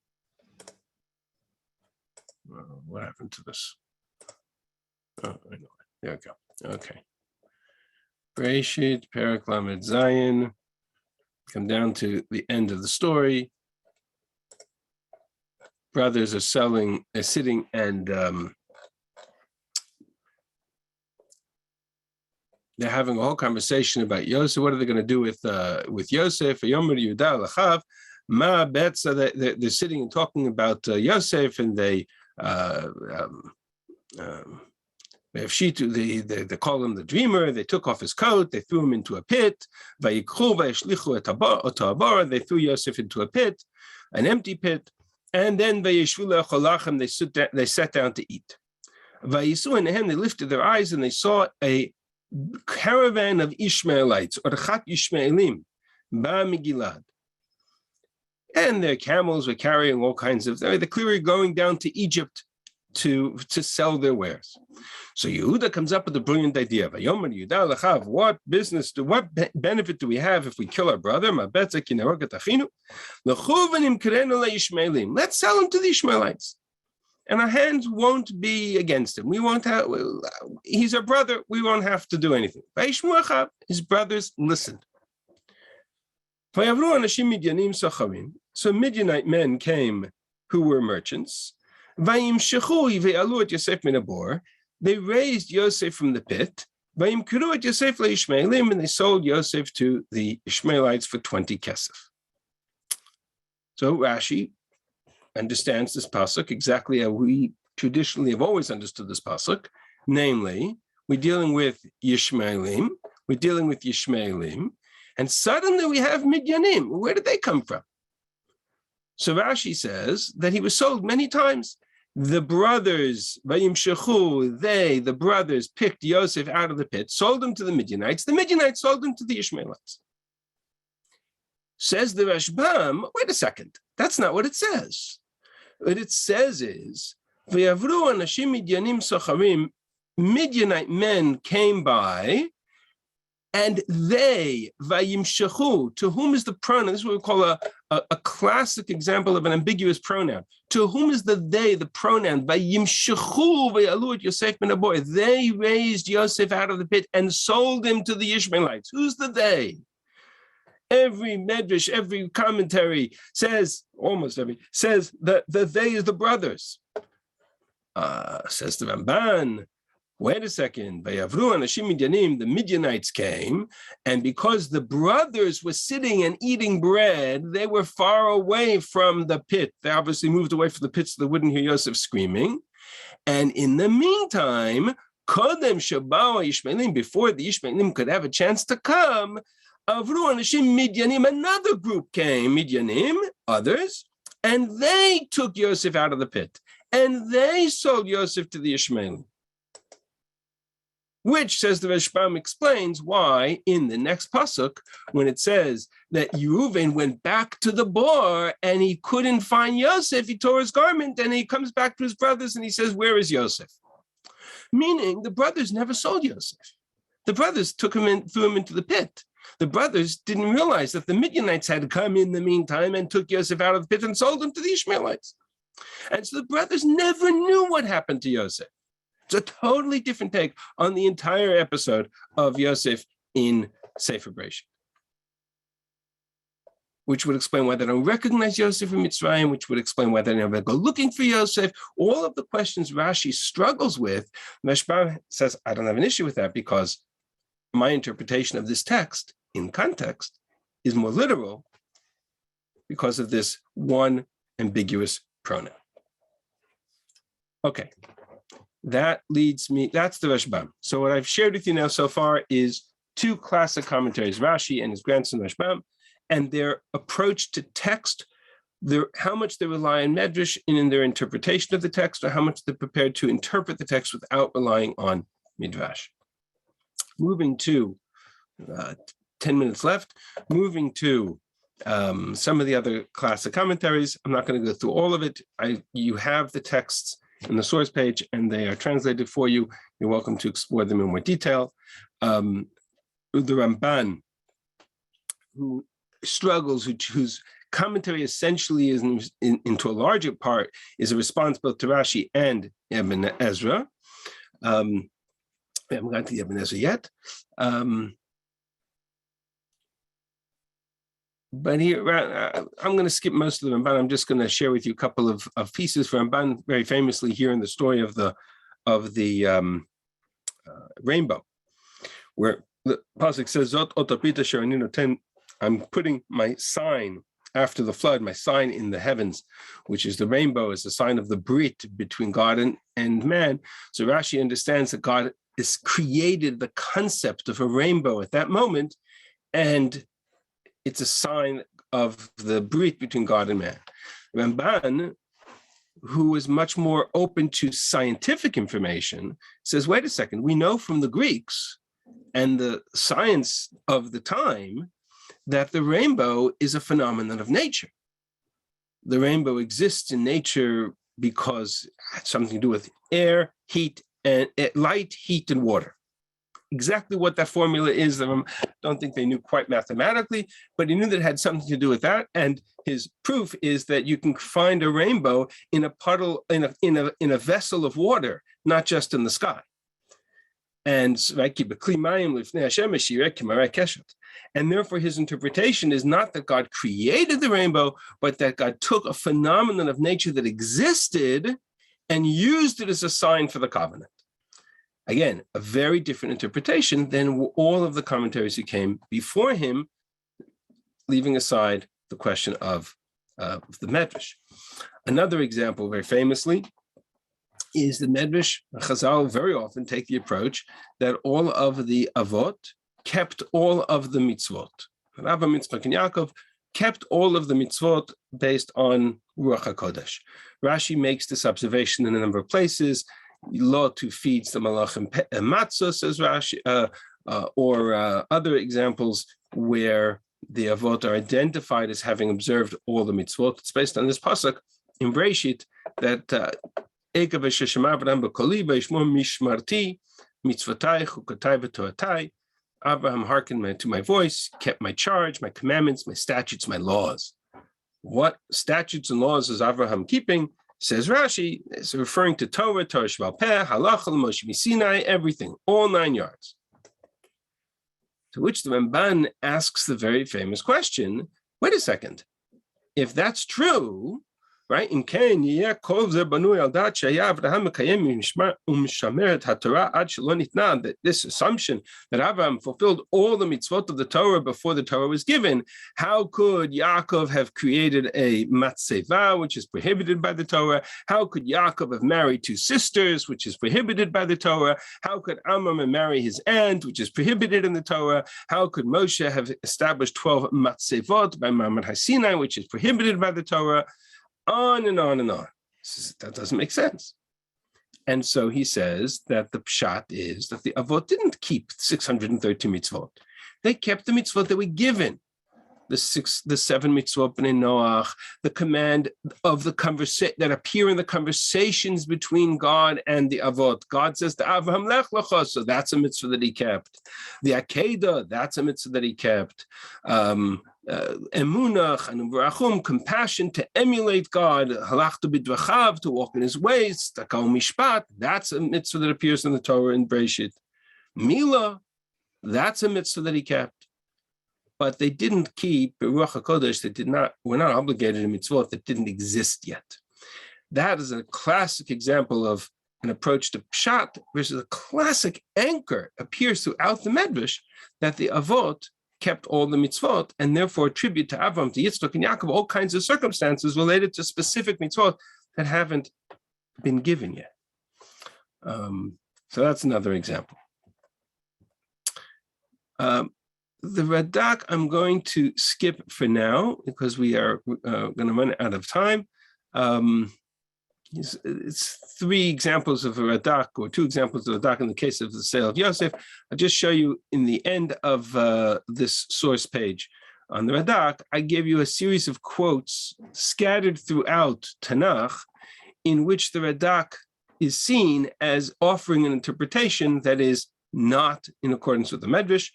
What happened to this? Oh, I know. There we go. Okay. Breshit, Perek Lamed Zayin. Come down to the end of the story. Brothers are sitting and they're having a whole conversation about Yosef. What are they going to do with Yosef? They're sitting and talking about Yosef, and they call him the dreamer. They took off his coat. They threw him into a pit. They threw Yosef into a pit, an empty pit. And then they sat down to eat. They lifted their eyes and they saw a caravan of Ishmaelites, or Chat Ishmaelim, Ba-Migilad. And their camels were carrying all kinds of, they're clearly going down to Egypt to sell their wares. So Yehuda comes up with a brilliant idea. What benefit do we have if we kill our brother? Let's sell him to the Ishmaelites, and our hands won't be against him. We won't have. He's our brother. We won't have to do anything. His brothers listened. So Midianite men came who were merchants. Vayimshechu ve'alu et Yosef min habor. They raised Yosef from the pit. Vayimkru et Yosef le'Ishmaelim, and they sold Yosef to the Ishmaelites for 20 kesef. So Rashi understands this pasuk exactly how we traditionally have always understood this pasuk, namely, we're dealing with Yishmaelim, and suddenly we have Midyanim. Where did they come from? So Rashi says that he was sold many times. The brothers, Vayimshechu, the brothers, picked Yosef out of the pit, sold him to the Midianites. The Midianites sold him to the Ishmaelites. Says the Rashbam, wait a second, that's not what it says. What it says is, V'yavru anashim Midyanim socharim, Midianite men came by, and they, Vayimshechu, to whom is the pronoun? This is what we call a classic example of an ambiguous pronoun. To whom is the they, the pronoun? Vayimshechu ve'alu et Yosef ben habor. They raised Yosef out of the pit and sold him to the Ishmaelites. Who's the they? Every Medvish, every commentary says, almost every, says that the they is the brothers. Says the Ramban, wait a second, the Midianites came, and because the brothers were sitting and eating bread, they were far away from the pit. They obviously moved away from the pit so they wouldn't hear Yosef screaming. And in the meantime, Kodem Shabao Ishmaelim, before the Ishmaelim could have a chance to come, Avru Anashim Midyanim, another group came, Midyanim, others, and they took Yosef out of the pit, and they sold Yosef to the Ishmaelim. Which, says the Rashbam, explains why in the next pasuk, when it says that Reuven went back to the bor and he couldn't find Yosef, he tore his garment and he comes back to his brothers and he says, where is Yosef? Meaning the brothers never sold Yosef. The brothers took him in, threw him into the pit. The brothers didn't realize that the Midianites had come in the meantime and took Yosef out of the pit and sold him to the Ishmaelites. And so the brothers never knew what happened to Yosef. It's a totally different take on the entire episode of Yosef in Sefer Bereshit, which would explain why they don't recognize Yosef in Mitzrayim, which would explain why they never go looking for Yosef. All of the questions Rashi struggles with, Rashbam says, I don't have an issue with that because my interpretation of this text in context is more literal because of this one ambiguous pronoun. Okay. That leads me, that's the Rashbam. So what I've shared with you now so far is two classic commentaries, Rashi and his grandson Rashbam, and their approach to text, how much they rely on Medvish in their interpretation of the text, or how much they're prepared to interpret the text without relying on Midrash. Moving to, 10 minutes left, moving to some of the other classic commentaries. I'm not going to go through all of it. You have the texts in the source page, and they are translated for you. You're welcome to explore them in more detail. The Ramban, who struggles, whose commentary essentially is, into a larger part, is a response both to Rashi and Ibn Ezra. We haven't gotten to Ibn Ezra yet. But here, I'm going to skip most of the Ramban. I'm just going to share with you a couple of pieces for Ramban, very famously here in the story of the rainbow, where the pasuk says, "Zot otapita she'aninu ten." I'm putting my sign after the flood, my sign in the heavens, which is the rainbow, is a sign of the brit between God and man. So Rashi understands that God has created the concept of a rainbow at that moment, and it's a sign of the brit between God and man. Ramban, who is much more open to scientific information, says, wait a second, we know from the Greeks and the science of the time that the rainbow is a phenomenon of nature. The rainbow exists in nature because it has something to do with air, heat, and light, heat, and water. Exactly what that formula is, I don't think they knew quite mathematically, but he knew that it had something to do with that. And his proof is that you can find a rainbow in a puddle, in a vessel of water, not just in the sky. And therefore his interpretation is not that God created the rainbow, but that God took a phenomenon of nature that existed and used it as a sign for the covenant. Again, a very different interpretation than all of the commentaries who came before him, leaving aside the question of the Medvish. Another example, very famously, is the Medvish. Chazal very often take the approach that all of the avot kept all of the mitzvot. Rabbi Yitzchak and Yaakov kept all of the mitzvot based on Ruach HaKodesh. Rashi makes this observation in a number of places. Lot who feeds the malachim matzah, says Rashi, or other examples where the avot are identified as having observed all the mitzvot. It's based on this pasuk in Bereshit that Ekav sheshema Avraham b'koli v'yishmo mishmarti mitzvotai chukotai v'toatai. Abraham hearkened to my voice, kept my charge, my commandments, my statutes, my laws. What statutes and laws is Abraham keeping? Says Rashi, it's referring to Torah, Torah Sheba'al Peh, Halacha, Moshe Sinai, everything, all 9 yards. To which the Ramban asks the very famous question, wait a second, if that's true, right? That this assumption that Abraham fulfilled all the mitzvot of the Torah before the Torah was given, how could Yaakov have created a matzeva, which is prohibited by the Torah? How could Yaakov have married 2 sisters, which is prohibited by the Torah? How could Amram marry his aunt, which is prohibited in the Torah? How could Moshe have established 12 matzevot by Ma'amad HaSinai, which is prohibited by the Torah? On and on and on. That doesn't make sense. And so he says that the pshat is that the avot didn't keep 613 mitzvot. They kept the mitzvot that were given. The 7 mitzvot b'nei Noach, the command of the conversation that appear in the conversations between God and the avot. God says to Avraham, lech lecha, so that's a mitzvah that he kept. The Akedah, that's a mitzvah that he kept. Emunach and Barachum, compassion to emulate God, halachta b'dvachav, to walk in his ways, takal mishpat, that's a mitzvah that appears in the Torah in Bereshit. Mila, that's a mitzvah that he kept. But they didn't keep Ruach HaKodesh, were not obligated in mitzvot that didn't exist yet. That is a classic example of an approach to pshat versus a classic anchor appears throughout the Medvish that the avot kept all the mitzvot and therefore attribute to Avram, to Yitzchak and Yaakov all kinds of circumstances related to specific mitzvot that haven't been given yet. So that's another example. The Radak I'm going to skip for now because we are going to run out of time. It's 3 examples of a Radak, or 2 examples of a Radak in the case of the sale of Yosef. I'll just show you in the end of this source page. On the Radak, I gave you a series of quotes scattered throughout Tanakh in which the Radak is seen as offering an interpretation that is not in accordance with the Medvish.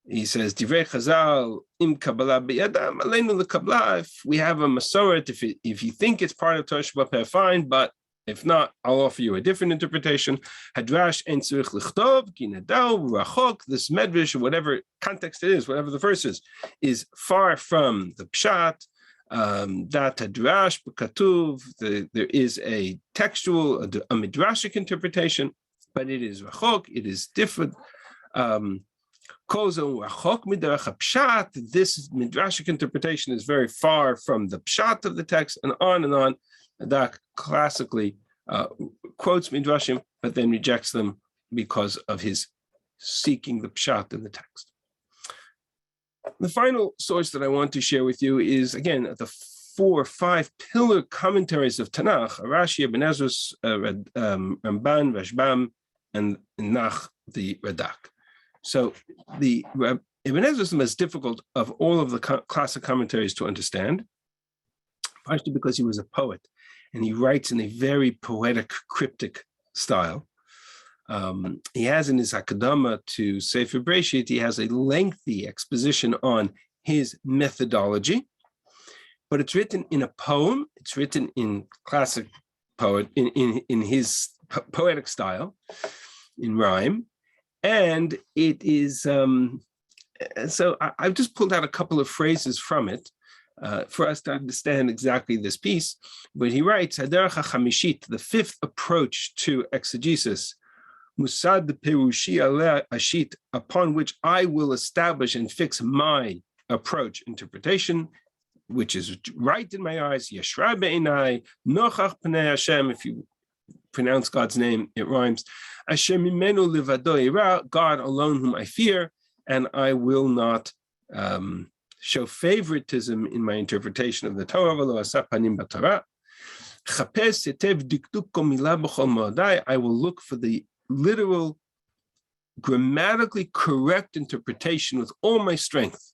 He says, Divrei Chazal, im Kabbalah b'yadam, aleinu l'Kabbalah. If we have a Masoret, if you think it's part of Torah Sheba'al Peh, fine, but if not, I'll offer you a different interpretation. Hadrash en tzurich lichtov, ki nadal, rachok, this Medvish, or whatever context it is, whatever the verse is far from the Pshat, that Hadrash b'katuv, there is a textual, a Midrashic interpretation, but it is rachok, it is different. This midrashic interpretation is very far from the pshat of the text, and on and on. Radak classically quotes midrashim, but then rejects them because of his seeking the pshat in the text. The final source that I want to share with you is, again, the 4 or 5 pillar commentaries of Tanakh: Rashi, Ibn Ezra's, Ramban, Rashbam, and Nach, the Radak. So the Ibn Ezra is the most difficult of all of the classic commentaries to understand, partially because he was a poet and he writes in a very poetic, cryptic style. He has in his Hakadama to Sefer Bereshit, he has a lengthy exposition on his methodology, but it's written in a poem. It's written in classic poet, in his poetic style, in rhyme. And it is, so I've just pulled out a couple of phrases from it. for us to understand exactly this piece. But he writes, Haderach HaChamishit, the fifth approach to exegesis, Musad Perushi Aleh Ashit, upon which I will establish and fix my approach, interpretation, which is right in my eyes, Yeshra Be'inai, Nochach Pnei Hashem, if you pronounce God's name, it rhymes, Hashem Mimenu Livado Ira, God alone whom I fear, and I will not show favoritism in my interpretation of the Torah. I will look for the literal, grammatically correct interpretation with all my strength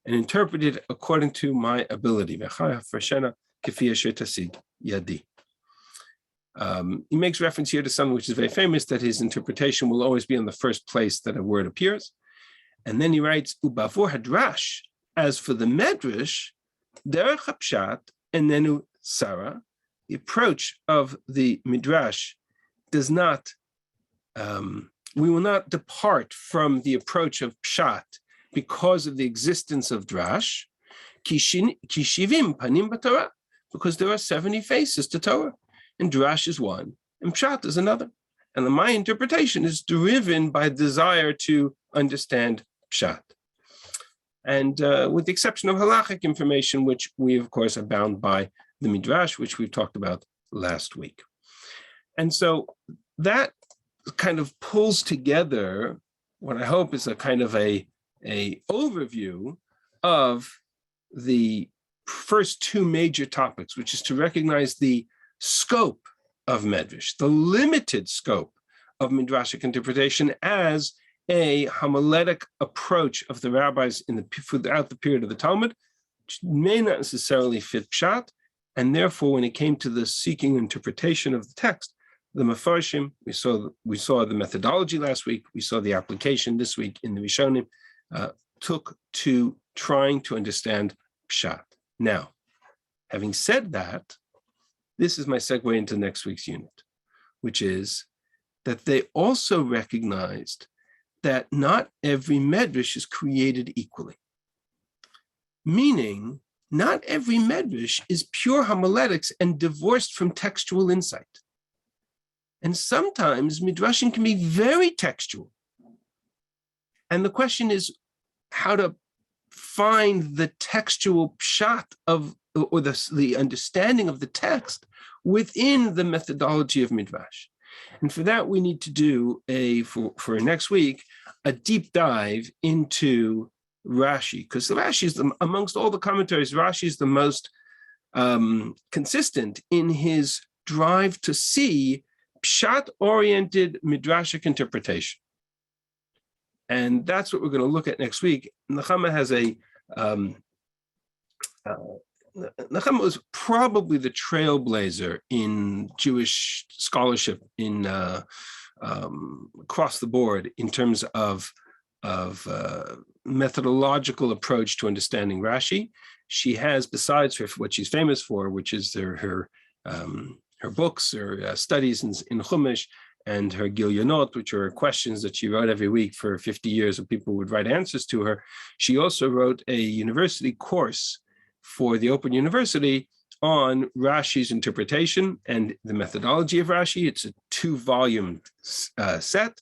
and interpret it according to my ability. He makes reference here to something which is very famous, that his interpretation will always be in the first place that a word appears. And then he writes, Ubavur Hadrash, as for the Medrash, Derech HaPshat, and then Sarah, the approach of the Midrash does not, we will not depart from the approach of Pshat because of the existence of Drash, Kishivim Panim B'Torah, because there are 70 faces to Torah, and Drash is one, and Pshat is another. And my interpretation is driven by desire to understand Pshat. And with the exception of halachic information, which we, of course, are bound by the Midrash, which we've talked about last week. And so that kind of pulls together what I hope is a kind of a overview of the first two major topics, which is to recognize the scope of Medvish, the limited scope of Midrashic interpretation as a homiletic approach of the rabbis throughout the period of the Talmud, which may not necessarily fit Pshat, and therefore when it came to the seeking interpretation of the text, the Mefarshim, we saw the methodology last week, we saw the application this week in the Rishonim, took to trying to understand Pshat. Now, having said that, this is my segue into next week's unit, which is that they also recognized that not every medrash is created equally. Meaning, not every medrash is pure homiletics and divorced from textual insight. And sometimes midrashim can be very textual. And the question is how to find the textual pshat of, or the understanding of the text within the methodology of midrash. And for that, we need to do for next week, a deep dive into Rashi, because Rashi is, amongst all the commentaries, Rashi is the most consistent in his drive to see pshat-oriented midrashic interpretation. And that's what we're going to look at next week. Nechama has Nechama was probably the trailblazer in Jewish scholarship in across the board in terms of methodological approach to understanding Rashi. She has, besides what she's famous for, which is her books, her studies in Chumash, and her Gilyonot, which are questions that she wrote every week for 50 years, and people would write answers to her. She also wrote a university course for the Open University on Rashi's interpretation and the methodology of Rashi. It's a 2-volume set.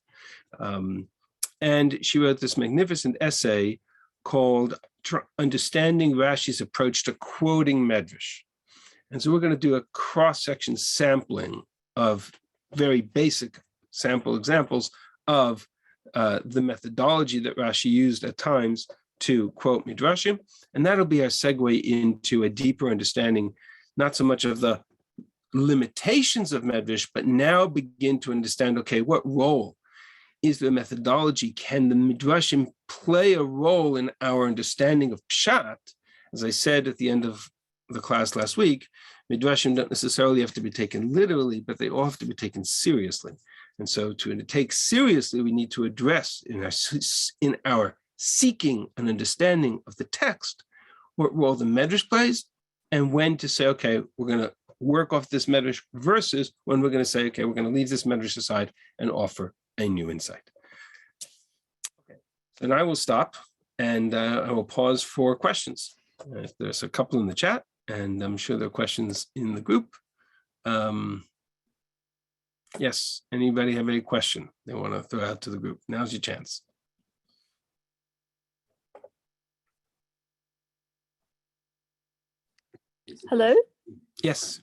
And she wrote this magnificent essay called Understanding Rashi's Approach to Quoting Medrash. And so we're going to do a cross-section sampling of very basic sample examples of the methodology that Rashi used at times to quote Midrashim. And that'll be our segue into a deeper understanding, not so much of the limitations of Medvish, but now begin to understand, okay, what role is the methodology? Can the Midrashim play a role in our understanding of Pshat? As I said at the end of the class last week, Midrashim don't necessarily have to be taken literally, but they all have to be taken seriously. And so to take seriously, we need to address in our seeking an understanding of the text, what role the Medrash plays, and when to say, okay, we're going to work off this Medrash, versus when we're going to say, okay, we're going to leave this Medrash aside and offer a new insight. Okay, then I will stop and I will pause for questions. There's a couple in the chat, and I'm sure there are questions in the group. Yes, anybody have any question they want to throw out to the group? Now's your chance. Hello. Yes.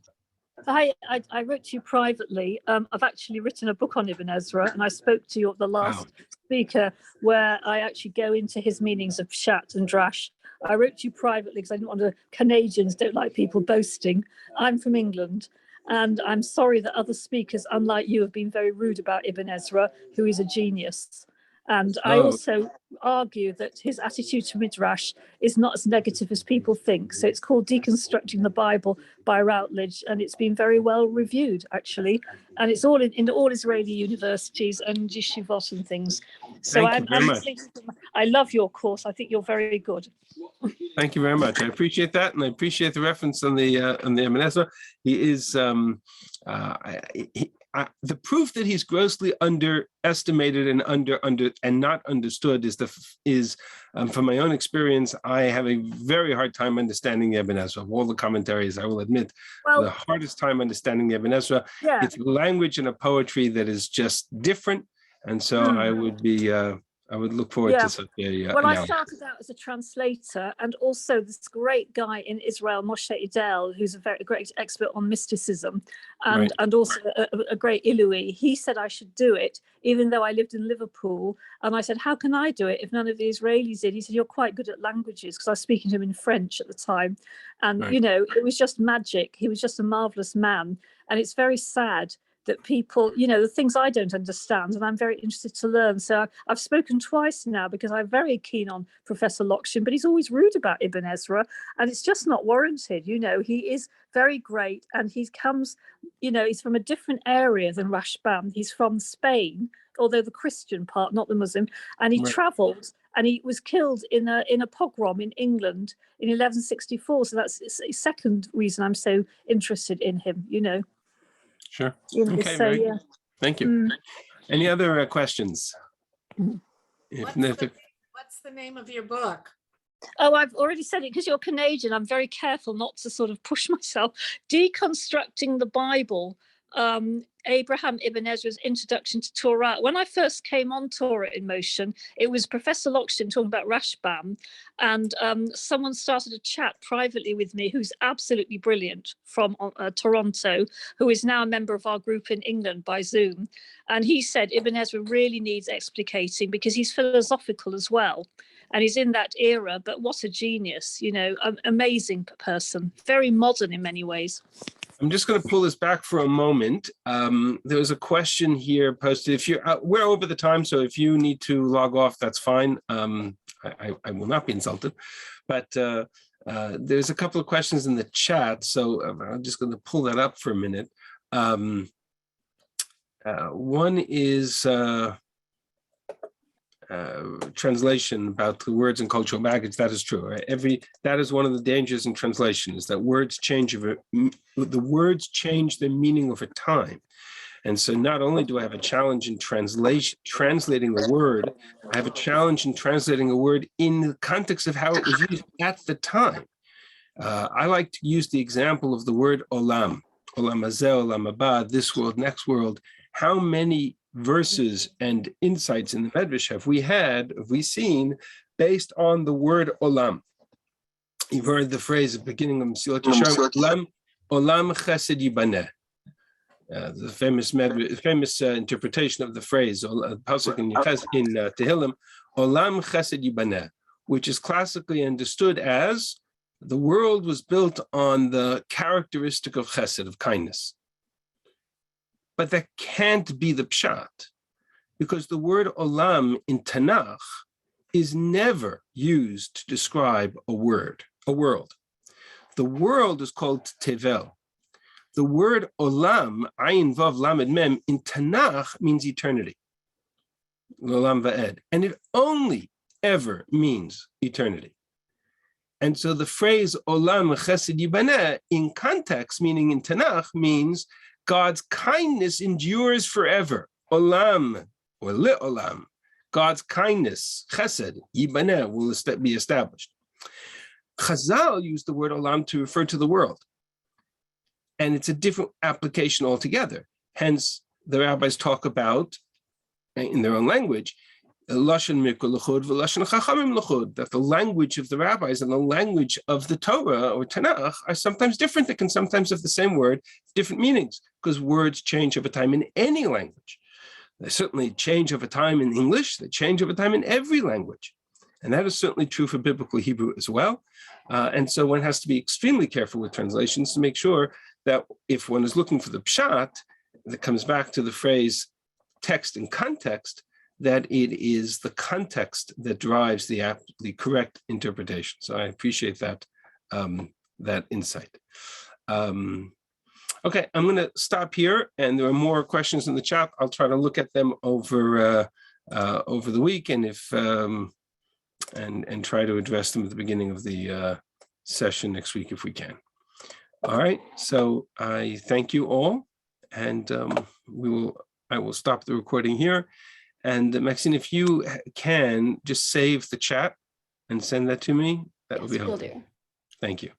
Hi, I wrote to you privately. I've actually written a book on Ibn Ezra, and I spoke to the last speaker where I actually go into his meanings of pshat and drash. I wrote to you privately because I didn't want to, Canadians don't like people boasting. I'm from England, and I'm sorry that other speakers, unlike you, have been very rude about Ibn Ezra, who is a genius. And I also argue that his attitude to Midrash is not as negative as people think. So it's called Deconstructing the Bible by Routledge, and it's been very well reviewed, actually. And it's all in all Israeli universities and yeshivot and things. So Thank you very much. I love your course. I think you're very good. Thank you very much. I appreciate that, and I appreciate the reference on the Ibn Ezra. He is the proof that he's grossly underestimated and not understood is from my own experience. I have a very hard time understanding the Ibn Ezra. Of all the commentaries, I will admit, the hardest time understanding the Ibn Ezra. Yeah. It's a language and a poetry that is just different, and so I would be. I would look forward to such a Well, I started out as a translator, and also this great guy in Israel, Moshe Idel, who's a very great expert on mysticism, and also a great Ilui. He said I should do it, even though I lived in Liverpool. And I said, how can I do it if none of the Israelis did? He said, you're quite good at languages, because I was speaking to him in French at the time. And, you know, it was just magic. He was just a marvelous man. And it's very sad that people, you know, the things I don't understand, and I'm very interested to learn. So I've spoken twice now because I'm very keen on Professor Lokshin, but he's always rude about Ibn Ezra, and it's just not warranted. You know, he is very great, and he comes, you know, he's from a different area than Rashbam. He's from Spain, although the Christian part, not the Muslim, and he traveled, and he was killed in a pogrom in England in 1164. So that's the second reason I'm so interested in him, you know. Sure. Okay, so, Thank you. Any other questions? What's the name of your book? Oh, I've already said it because you're Canadian. I'm very careful not to sort of push myself. Deconstructing the Bible, Abraham Ibn Ezra's Introduction to Torah. When I first came on Torah in Motion, it was Professor Lokshin talking about Rashbam, and someone started a chat privately with me who's absolutely brilliant from Toronto, who is now a member of our group in England by Zoom. And he said Ibn Ezra really needs explicating because he's philosophical as well. And he's in that era, but what a genius, you know, an amazing person, very modern in many ways. I'm just going to pull this back for a moment. There was a question here posted. If you're, we're over the time, so if you need to log off, that's fine. I will not be insulted. But there's a couple of questions in the chat, so I'm just going to pull that up for a minute. One is translation about the words and cultural baggage. That is true. Right? That is one of the dangers in translation, is that words change the words change their meaning over time. And so not only do I have a challenge in translating a word, I have a challenge in translating a word in the context of how it was used at the time. I like to use the example of the word olam, olam hazeh, olam haba, this world, next world. How many verses and insights in the Medvish have we seen based on the word olam? You've heard the phrase at the beginning of Mesilat Yesharim, olam chesed yibaneh. The famous interpretation of the phrase, pasuk in Tehillim, olam chesed yibaneh, which is classically understood as the world was built on the characteristic of chesed, of kindness. But that can't be the pshat, because the word olam in Tanakh is never used to describe a world. The world is called tevel. The word olam, ayin vav lamed mem, in Tanakh means eternity, olam va'ed, and it only ever means eternity. And so the phrase olam chesed yibaneh in context, meaning in Tanakh, means God's kindness endures forever. Olam, or le'olam, God's kindness, chesed, yibaneh, will be established. Chazal used the word olam to refer to the world. And it's a different application altogether. Hence, the rabbis talk about, in their own language, lashon mikra l'chud v'lashon chachamim l'chud, that the language of the rabbis and the language of the Torah or Tanakh are sometimes different. They can sometimes have the same word, different meanings, because words change over time in any language. They certainly change over time in English. They change over time in every language. And that is certainly true for biblical Hebrew as well. And so one has to be extremely careful with translations to make sure that if one is looking for the pshat, that comes back to the phrase text and context, that it is the context that drives the correct interpretation. So I appreciate that, that insight. Okay, I'm going to stop here, and there are more questions in the chat. I'll try to look at them over the week, and if and try to address them at the beginning of the session next week if we can. All right, so I thank you all, and I will stop the recording here. And Maxine, if you can just save the chat and send that to me, that would be helpful. Do. Thank you.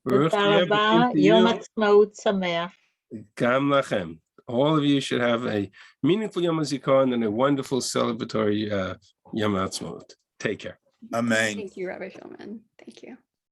תודה רבה, יום עצמאות שמח. Gam lachem. All of you should have a meaningful Yom HaZikaron and a wonderful celebratory Yom HaAtzmaut. Take care. Amen. Thank you, Rabbi Shulman. Thank you.